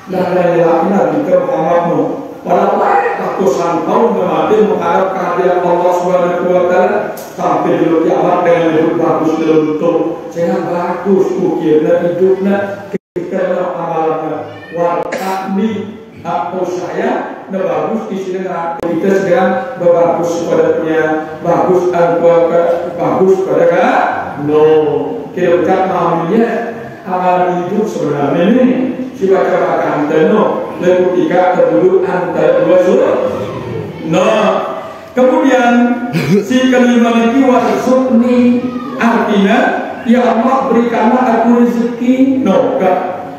dan lain-lain Nabi kita Muhammad pada ratusan tahun mati mengharap kehadiran Allah Subhanahu wa Ta'ala sampai dulu kiamat dengan hidup bagus dilentuk jangan bagus ukirnya hidupnya kita amalannya warta'ni atau saya bagus isinya kita segera bagus kepadanya bagus bagus pada kita ucap mahamnya amal hidup sebenarnya ini si baca-baca anteno ketika terduduk antara dua surah kemudian si kelima ini wasukni artinya ya Allah berikanlah aku rezeki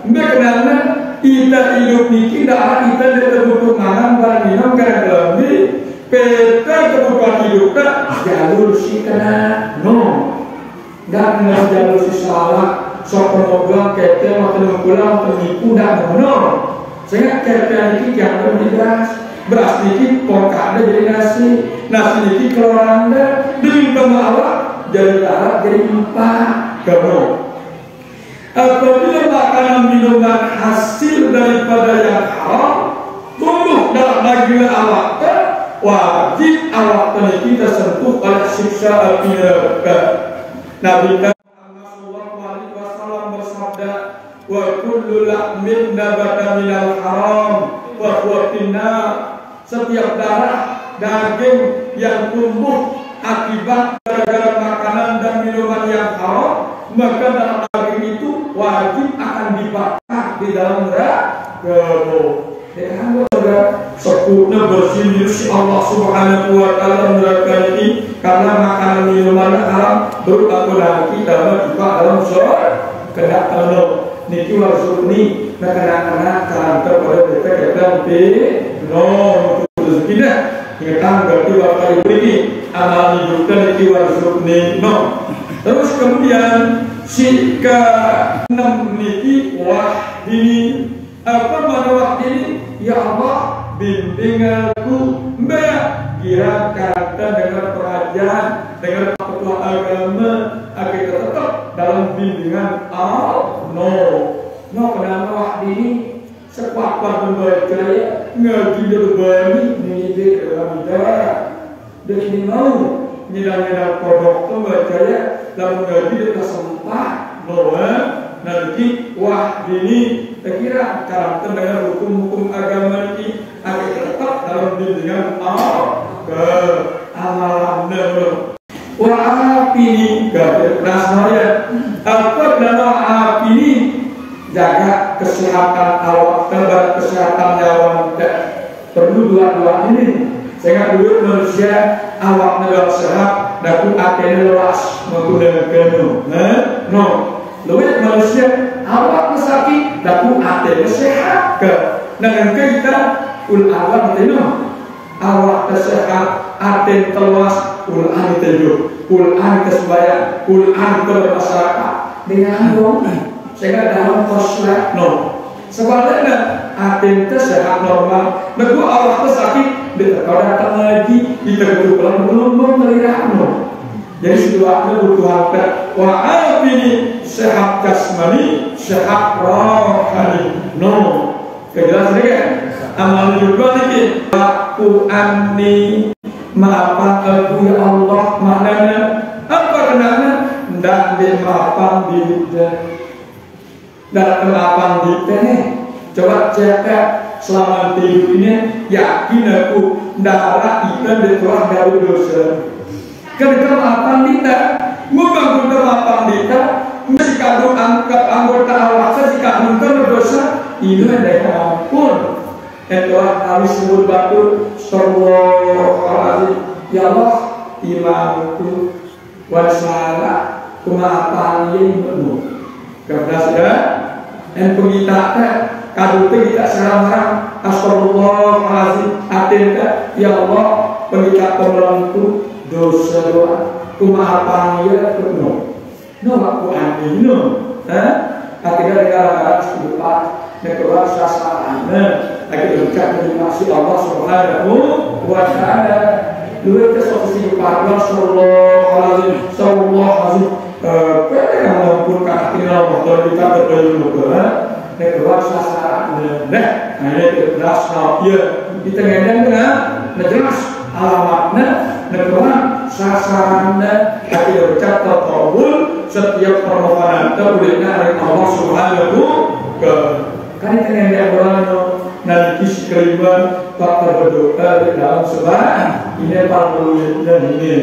karena kita hidup ini tidak kita terbutuh makan barang minum karena lebih kita kebutuhan hidupnya jalur si kena dan dengan jalur si salah sok pemogang kita makan pulang penipu dan benar sehingga kita ini jangan beras ini pokoknya jadi nasi ini keluar anda demi Allah jadi darah jadi empat kamu apabila makanan minuman hasil daripada yang haram tumbuh dalam daging awak wajib awak kita sentuh oleh siksa api neraka Nabi wa kullu lahmin nabata minal haram wa huwa finnar setiap darah daging yang tumbuh akibat gara-gara makanan dan minuman yang haram maka dalam daging itu wajib akan dibakar di dalam neraka sepuluhnya bersih si Allah Subhanahu wa Ta'ala neraka ini karena makanan minuman haram berupa nanti dalam dalam surah kena niki wasukni nak kena kantor pada kita rezeki dah. Ingatkan berarti bapak ibu ini amal hidup dan warzuqni no. Terus kemudian si ke-6 niki wah ini apa mana waktu ini ya Allah bimbing aku mbak kira kata dengan pengajaran dengan ketua agama agar tetap dalam bimbingan Allah no kenapa waktu ini sekuat-kuat membaca ya ngaji berbani ini dalam darah dan ini mau nyidang-nyidang kodok membaca ya dalam ngaji kita sempat bahwa nanti wah ini kira karakter dengan hukum-hukum agama ini akan tetap dalam bimbingan Allah ke amalan wah api ini gak rasanya apa dalam api ini jaga kesehatan awak dan kesehatan nyawa tidak perlu dua-dua ini sehingga dulu manusia awak negara sehat daku akhirnya lelas menggunakan no luwih manusia awak sakit daku akhirnya sehat ke dengan kita awak itu awak sehat akhirnya telas Quran itu Quran kesebayaan Quran ke masyarakat dengan dong sehingga dalam khoslat no sebaliknya atin sehat normal nego awak sakit kalau datang lagi kita kebetulan belum melirah no jadi situasinya butuh harta wah ini sehat jasmani sehat rohani no kejelas ini kan amal juga nih waktu ani maafkan aku ya Allah maknanya apa kenanya ndak dimaafkan diri dalam kelapan kita nih coba jaga selama hidup ini yakin aku darah ikan dituang dari dosa karena kelapan kita membangun kelapan kita masih kandung anggota awak si kandung berdosa ini ada ampun dan Tuhan harus sebut batu astagfirullahaladzim ya Allah imanku wassalam kemaafan yang penuh karena sudah dan pengitaknya kadang kita serang-serang astagfirullahaladzim atinka ya Allah pengitak pembelanku dosa doa kumahapan ya penuh no aku aneh no akhirnya negara-negara sebuah negara sasarannya akhirnya berkat menikmati Allah subhanahu wa ta'ala luar kesofisi parwa sallallahu yang maupun kakaknya Allah kita berdaya negara negara sasaran hanya jelas ya kita ngedang jelas alamatnya negara sasarannya akhirnya berkat terkabul setiap permohonan terulitnya dari Allah subhanahu ke kan kita ngedang berano nanti si kelima tak berdoa di dalam sebab ini parlunya dan ini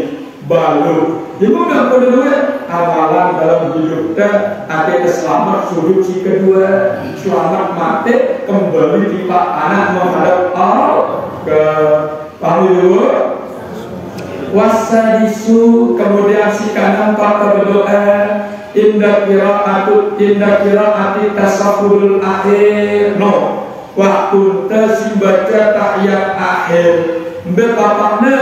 baru ibu nggak perlu duit amalan dalam hidup dan akhirnya selamat sudut si kedua selamat mati kembali kita anak menghadap Allah ke pahlawan wasadisu kemudian si kanan tak berdoa indah kiraati tasawurul akhir no waktu baca tahiyat akhir betapaknya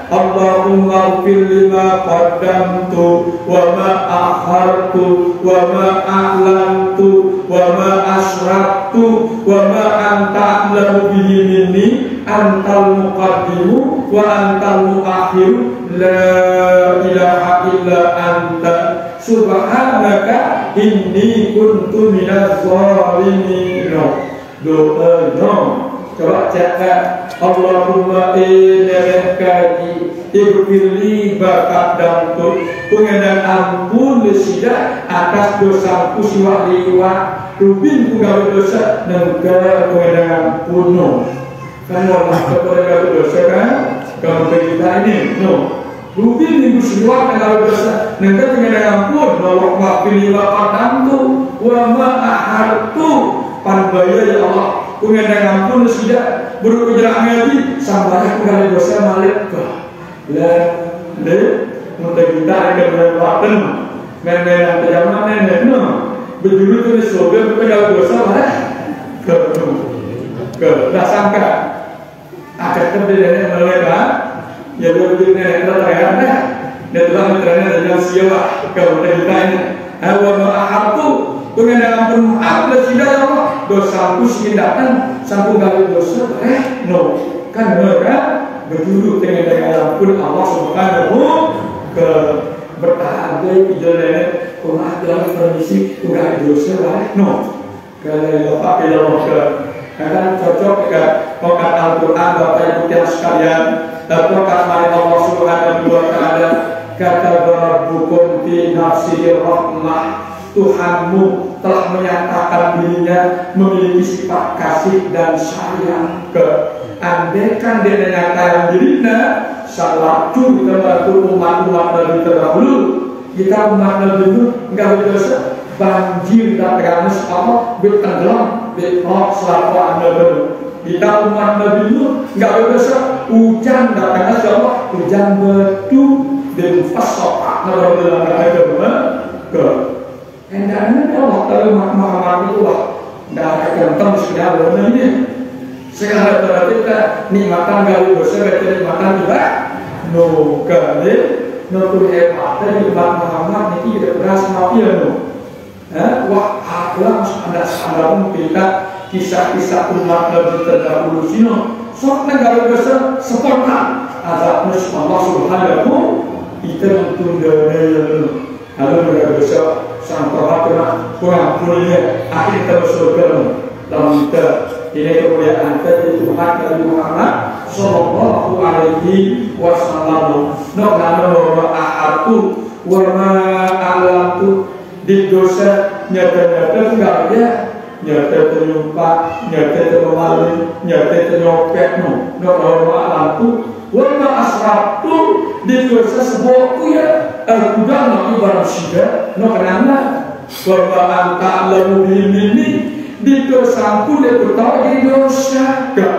Allahumma ighfir lima qaddamtu wa ma akhartu wa ma a'lantu wa ma asraftu wa ma anta a'lamu bihi minni antal muqaddimu wa antal muakhiru la ilaha illa anta subhanaka inni kuntu minaz zalimin doa coba cakap Allahumma innaka ighfirli bakat damtu pengendang ampun lesida atas dosaku siwa liwat rubin punggawa dosa negara pengendang ampun kan Allah kepada dosa kan kalau kita ini rubin minggu siwa punggawa dosa negara pengendang ampun Allah maafili bakat damtu wa ma'ahartu panbaya ya Allah pengendang ampun sudah berujar ngaji sampai kali dosa malik ke le mudah kita akan berlaku men-men zaman nenek berdulu tu sobat pengendang dosa mana ke dah sangka akan kemudian mereka ya begini terlihat dan Tuhan terlihat dengan siapa kemudian awal aku punya ampun apa tidak Allah dosaku sindatan sampai kali dosa no kan mereka berduduk dengan ampun Allah Subhanahu ke bertahan dari jalan rumah dalam permisi udah dosa no kalau pakai dalam ke akan cocok ke pokat Al-Quran Bapak Ibu yang sekalian pokat mari Allah Subhanahu wa ta'ala kata rabbukum fi nafsihi rahmah Tuhanmu telah menyatakan dirinya memiliki sifat kasih dan sayang ke andaikan dia menyatakan dirinya salah tu terbantu umat-umat Nabi terdahulu kita umat Nabi itu enggak berdosa banjir dan teganas Allah bertenggelam berok selaku anda baru kita umat Nabi itu enggak berdosa hujan dan teganas Allah hujan betu dan fasok dalam agama ke hendaknya Allah kalau Muhammad itu lah tidak ada kentang sudah benar ini segala berarti kita nikmatan gaul dosa berarti nikmatan juga no kali no tuh hebat dari umat Muhammad ini tidak beras mafia no wah alam ada pun kita kisah-kisah umat Nabi terdahulu sini soalnya gaul dosa sempurna azabnya Allah Subhanahu kita tunda lalu mereka dosa sampai kurang punya akhir tersurga dalam kita ini kemuliaan dari Tuhan Nabi Muhammad Sallallahu Alaihi Wasallam. Nona bahwa ahatu warna alam tu di dosa nyata-nyata enggak ya nyata terlupa nyata terlalu nyata ternyopet no bahwa alam tu warna asrap tu di dosa sebuah ya kuda nabi barang sida no kenapa bahwa anta lalu ini di dosa pun dia tahu jadi dosa gak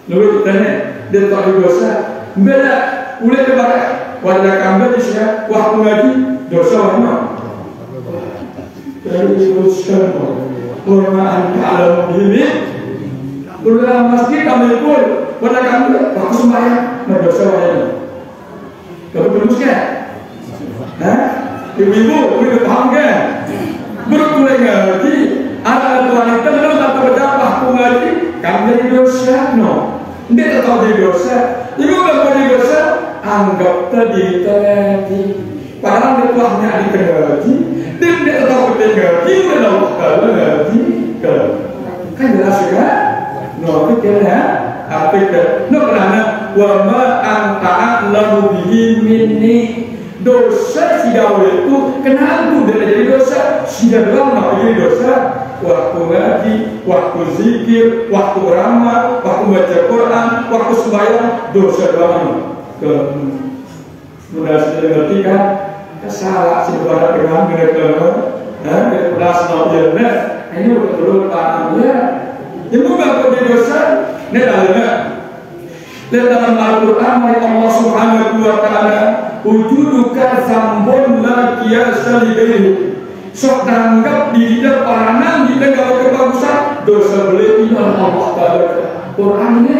lalu ditanya dia tahu dosa beda boleh kepada warga kambing di sini waktu ngaji dosa mana dari dosa warna anta lalu ini dalam masjid kami pun warga kambing waktu sembahyang dosa mana kamu belum kan ibu-ibu paham kan berkulai ngaji ada wanita belum tak berdapat aku ngaji kamu jadi dosa no dia tak tahu jadi dosa ibu tak tahu jadi dosa anggap tadi tadi padahal dia tuahnya di ngaji dia tak tahu dia ngaji dia tahu ngaji kan jelas ya no pikirnya apa itu no kerana wa ma anta lahu bihi minni dosa si gaul itu kenapa dia jadi dosa sudah lama jadi dosa waktu ngaji waktu zikir waktu ramal waktu baca Quran waktu sembahyang dosa lama mudah sudah ngerti kan salah si kepada dengan mereka belas nabinya ini betul tanamnya ibu nggak perlu dosa ini dalamnya lihat dalam Al-Quran Allah Subhanahu wa ta'ala wujuduka zambun la qiyasa lihi sok danggap di dia paranan di negara kebagusan dosa beli Allah Ta'ala Quran ini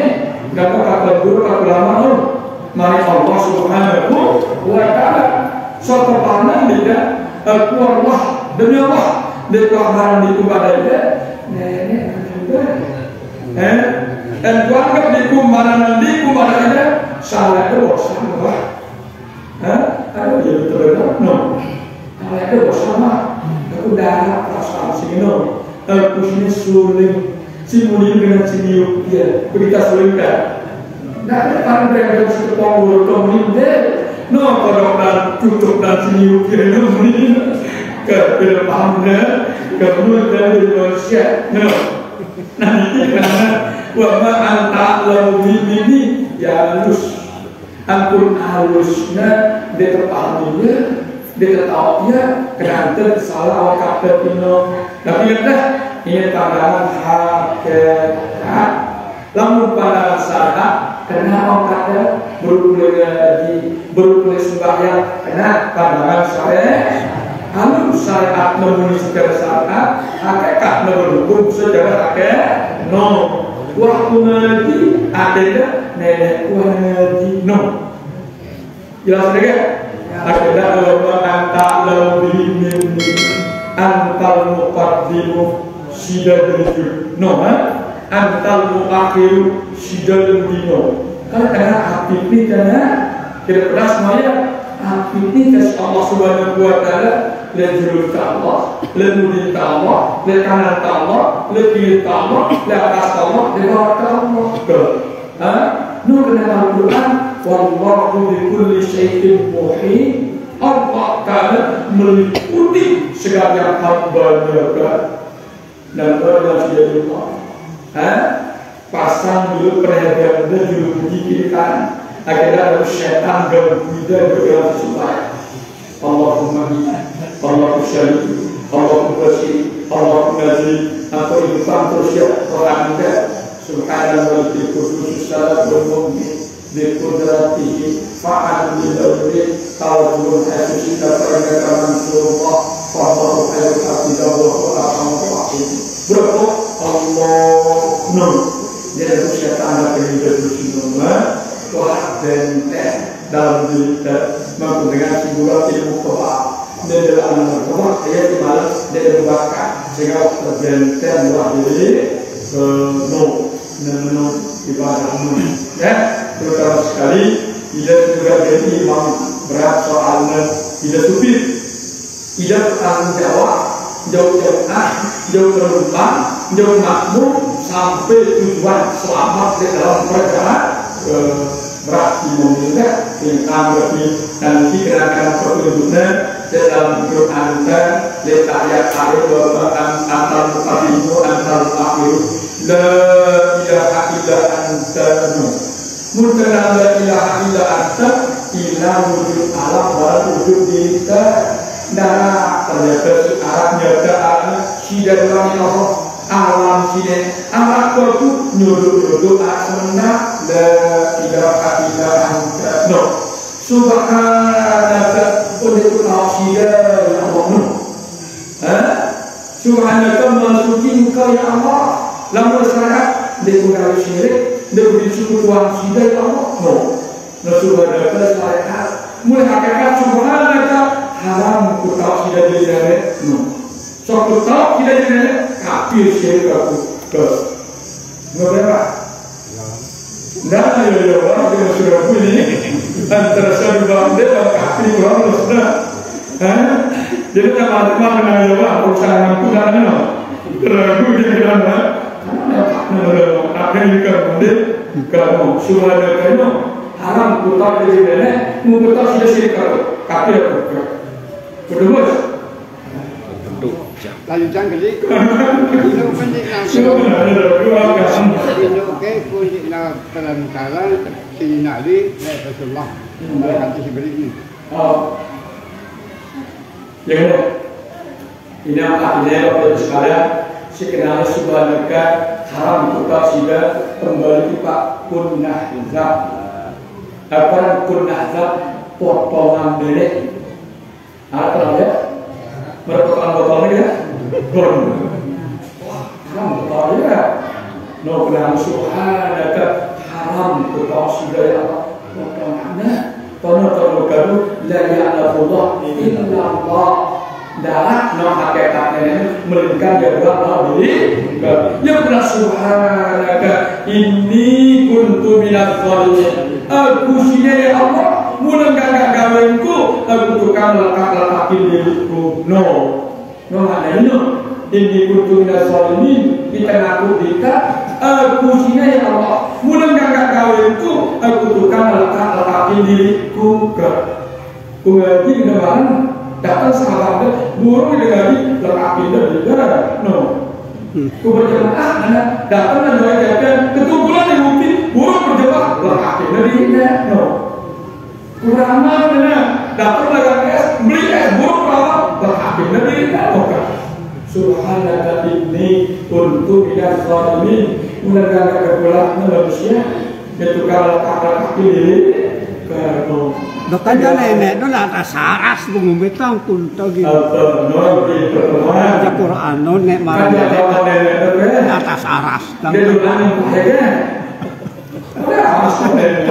enggak kata guru kata ulama mari Allah Subhanahu wa ta'ala sok paranan di dia kuarlah demi Allah di kuaran di kubadanya nenek dan kuanggap di kumadanya salah itu salah ada jadi terdengar no salah itu sama aku darah perasaan sini no aku sini suling simulin dengan sini dia berita suling kan tidak ada kan yang harus ketemu kemudian deh no kalau dan tutup dan sini dia no ke depannya kemudian dari manusia no nanti karena wama anta lalu ini ya halus ampun halusnya dia terpahaminya dia ketahuinya kenapa salah kata pino tapi dah ini pandangan hakikat lamun pada saat kenapa kata berulai sembahyang kena pandangan saya halus syariat memenuhi secara syariat hakikat mendukung secara hakikat no waktu ngaji ada kuhadi no. Jelas lagi? Akhirnya kalau anta lebih minni antal muqaddimu sidadul no, antal muakhiru sidadul dino. Kalau karena hati ini karena kita pernah semuanya hati ini kasih Allah Subhanahu Wa Taala lejurul Allah, lemudin Allah, lekanan Allah, lekiri Allah, lekas Allah, lewat Allah. Nur dalam Al-Quran, wallahu bi kulli syai'in muhit. Allah Taala meliputi segala hamba-Nya dan orang yang sudah pasang dulu perhatian dan dulu dikirikan agar ada syaitan ganggu dan bergerak supaya Allahumma Allahumma syarif Allahumma basir Allahumma nazir atau infam terus ya orang anda subhanallah di kudus salat bermu'min di kudratihi fa'an bilawri kalau belum kita perenggakan surah fa'allahu khairul abdillah wa'alaikum berapa Allah nur jadi syaitan ada kehidupan semua wah dan dalam diri mampu dengan simulasi ilmu kebal dan dalam kebal dia dimalas dia dibakar sehingga terbentuk wah diri no ibadah ya terutama sekali tidak juga jadi imam berat soalnya tidak supir tidak bertanggung jawab jauh jauh terlupa jauh makmur sampai tujuan selamat di dalam perjalanan berat dimulai tentang lebih nanti gerakan pertunjukan dalam grup anda letak ayat ayat bahwa antar mukadimu antar akhir la ilaha illa anta mutana la ilaha illa anta ila wujud alam wal wujud kita darah ternyata Arabnya ada sidang Allah alam sini anak itu nyuruh asmana la ilaha illa anta no subhanaka untuk sidang Allah subhanaka masuki engkau ya Allah lamun syarat dikurangi syirik diberi syukur sidang Allah no subhanaka syarat mulai hakikat subhanaka haram ku tahu tidak jadi no so ku tahu tidak jadi kafir syirik aku ke berapa nah ya orang yang sudah bunyi antara sebab dia dan kafir orang sudah jadi teman-teman menanya apa urusan aku dan no ragu dia bilang apa yang dikatakan kamu sudah ada kamu haram ku tahu tidak jadi mu ku tahu sudah syirik aku kafir aku Berdua, lanjutkan kali. Itu penting langsung. Oke, kunci dalam kalan tinali Rasulullah. Berkata seperti ini. Oh, ya, ini apa? Ini apa sekalian? Sekenal subhanaka haram kita sudah kembali kita kunnah zat. Apa kunnah zat potongan belek. Apa ya? Berpotongan ya? Gon. Wah, haram betul ya. No benar subhanaka haram betul sudah ya Allah. Potongannya, tono kadu la ya'lamullah illa Allah. Darah no hakikatnya melainkan dia Allah diri. Ya benar subhanaka inni kuntu minadz zalimin. Aku sini ya Allah. Mulan gak gawenku aku tukang lekat diriku no ada no ini kuntu minaz zalimin kita ngaku dika aku sini ya Allah mulan gak gawenku aku tukang lekat diriku ke kungaji dengan datang sahabat burung dengan lekatin dari no ku berjamaah mana datang dan doa ketumpulan yang mungkin burung berjamaah lekatin dari no kurang mana dapat laga es beli es buruk apa berhakim nabi kan subhanallah ini untuk minaz zalimin mulai dari kebulan manusia itu kalau kata ini kalau Dokter nenek itu atas saras pengumitan kunto gitu. Baca Quran nek marah atas saras. Dia bilang harus jalan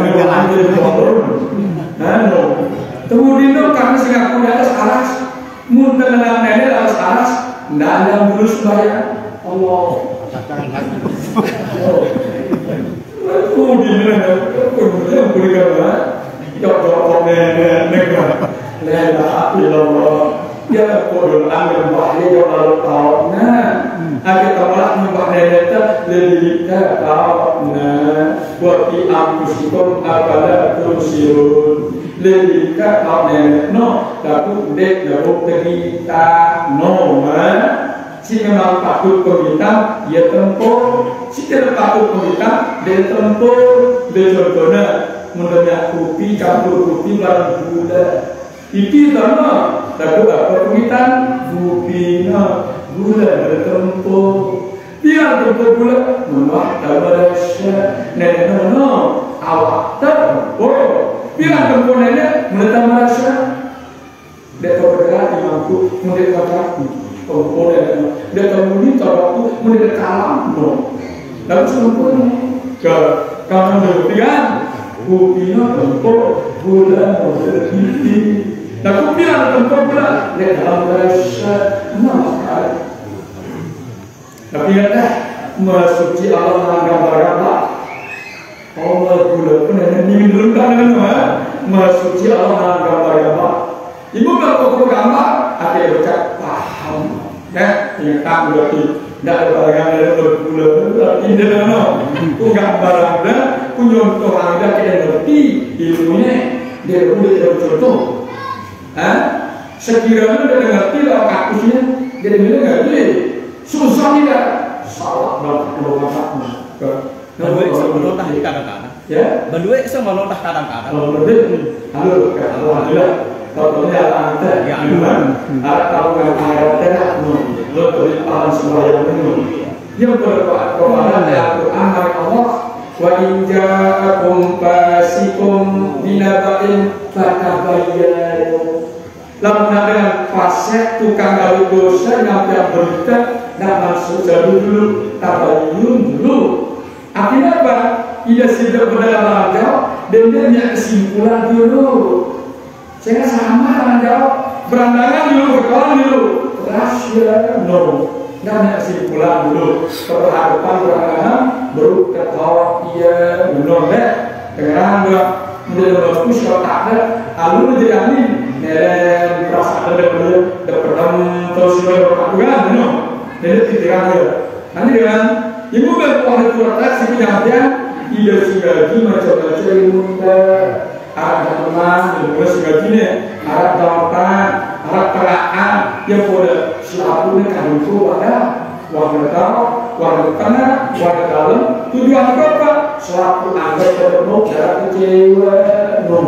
kemudian karena Singapura di atas aras, muntah dengan nenek atas aras, tidak ada yang dulu sembahyang. Allah. Kemudian boleh kata, jauh nenek, Allah. Ya kodol angin bahaya jauh lalu tahu. Nah, kita malah nyembah nenek lebih kita tahu. Nah, buat diampusikum apalah tursirun. Lebih kita tahu nenek no, tapi dek dapat kita no. Si memang patut peminta, dia tempuh. Si tidak patut peminta, dia tempuh. Dia contohnya mendengar kopi campur kopi barang gula. Itu sama, tapi apa pemitan? Bukina gula bertempuh. Dia tempuh gula, memang tak merasa. Nenek no, awak tempuh. Dia tempuh nenek, mereka merasa. Dia tahu bergerak imamku, mendekat aku. Tempuh nenek, dia tahu ini tahu mendekat kalam no. Lalu sempurna. Kamu demikian, bukina tempuh gula bertempuh. Nah, kemudian tempat pula dalam bahasa nama. Tapi kata mensuci Allah dengan gambar-gambar. Allah gula pun yang diminumkan dengan nama mensuci Allah dengan gambar-gambar. Ibu kalau gambar, ada yang bercak paham. Ya, yang tak berarti tidak ada barangan yang bergula. Ini dengan gambar ada, nyontoh ada kita ngerti ilmunya. Dia boleh contoh. Sekiranya dia ngerti lah kakusnya, dia bilang ngerti, susah tidak, salah dong kalau masalah. Bandue sebelum tah di kadang-kadang. Ya. Bandue sebelum tah kadang-kadang. Halo, alhamdulillah. Kalau ada anda, ya ada tahu yang ayatnya, lo beri pahala semua yang penuh. Yang berkepada Al-Quran Allah. Wa in ja'akum fasiqun binaba'in fatabayyanu. Lalu dengan fasik tukang gawe dosa yang berita dan masuk dulu tabayyun dulu. Akhirnya apa? Ia sudah berdalam jawab dan dia punya kesimpulan dulu. Saya sama dengan jawab berandangan dulu, berkawan dulu. Rahasia no. Dan kesimpulan dulu. Perhadapan berandangan baru ketawa iya benar deh. Dengan dua menjadi bagus kalau tak ada. Lalu menjadi neren perasaan ada dapat terus berpakuan, no. Jadi pikiran dia. Nanti dengan ibu berkuah kurang si penyampian, ide sigaji macam-macam ilmu arah teman, ilmu sigaji ni arah dawapan, arah peraan yang pada selalu kan itu ada warna tahu, warna tengah, warna dalam. Tujuan apa? Selalu anda bertemu cara kecewa, no.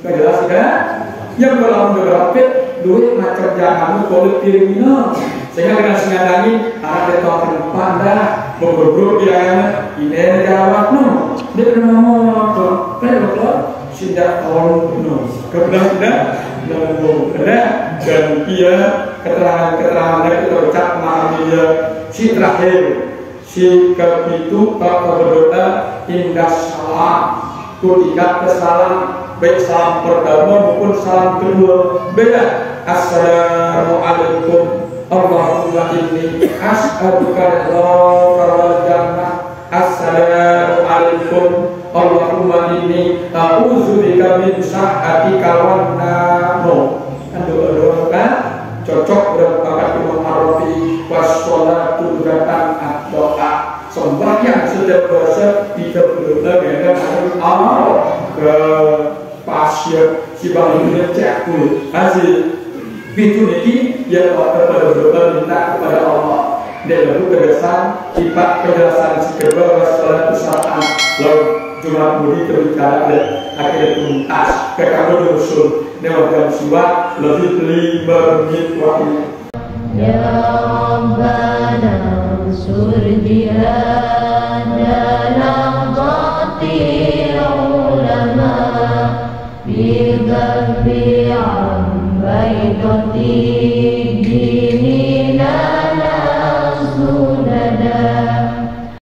Jelas kan? Yang dalam beberapa duit macam jangan boleh kriminal sehingga dengan sengadangi ada token panda beberapa bilangan ini jawab no dia nama kalau sudah tahun no kebetulan dan dia keterangan itu terucap malam dia si terakhir si kepitu berdoa indah salam tidak kesalahan baik salam pertama maupun salam kedua beda. Assalamualaikum Allahumma inni as'aluka al jannah. Assalamualaikum Allahumma inni a'udzubika min syahhatika wan nar. Kan doa-doa kan cocok berpakat Imam Arabi wassalatu dzatan doa sembahyang setiap dosa tidak berdoa dengan Allah ke pasien si bangunnya cekul hasil itu ini yang berdoa minta kepada Allah dan lalu kebiasaan sifat penjelasan si kedua wassalam usahaan lalu Jumat Budi terbicara dan akhirnya tuntas ke kamu usul dengan suat lebih 5 menit waktunya. Ya Rabbana ansur jihad dalam qati ulama bi ghafi an baitati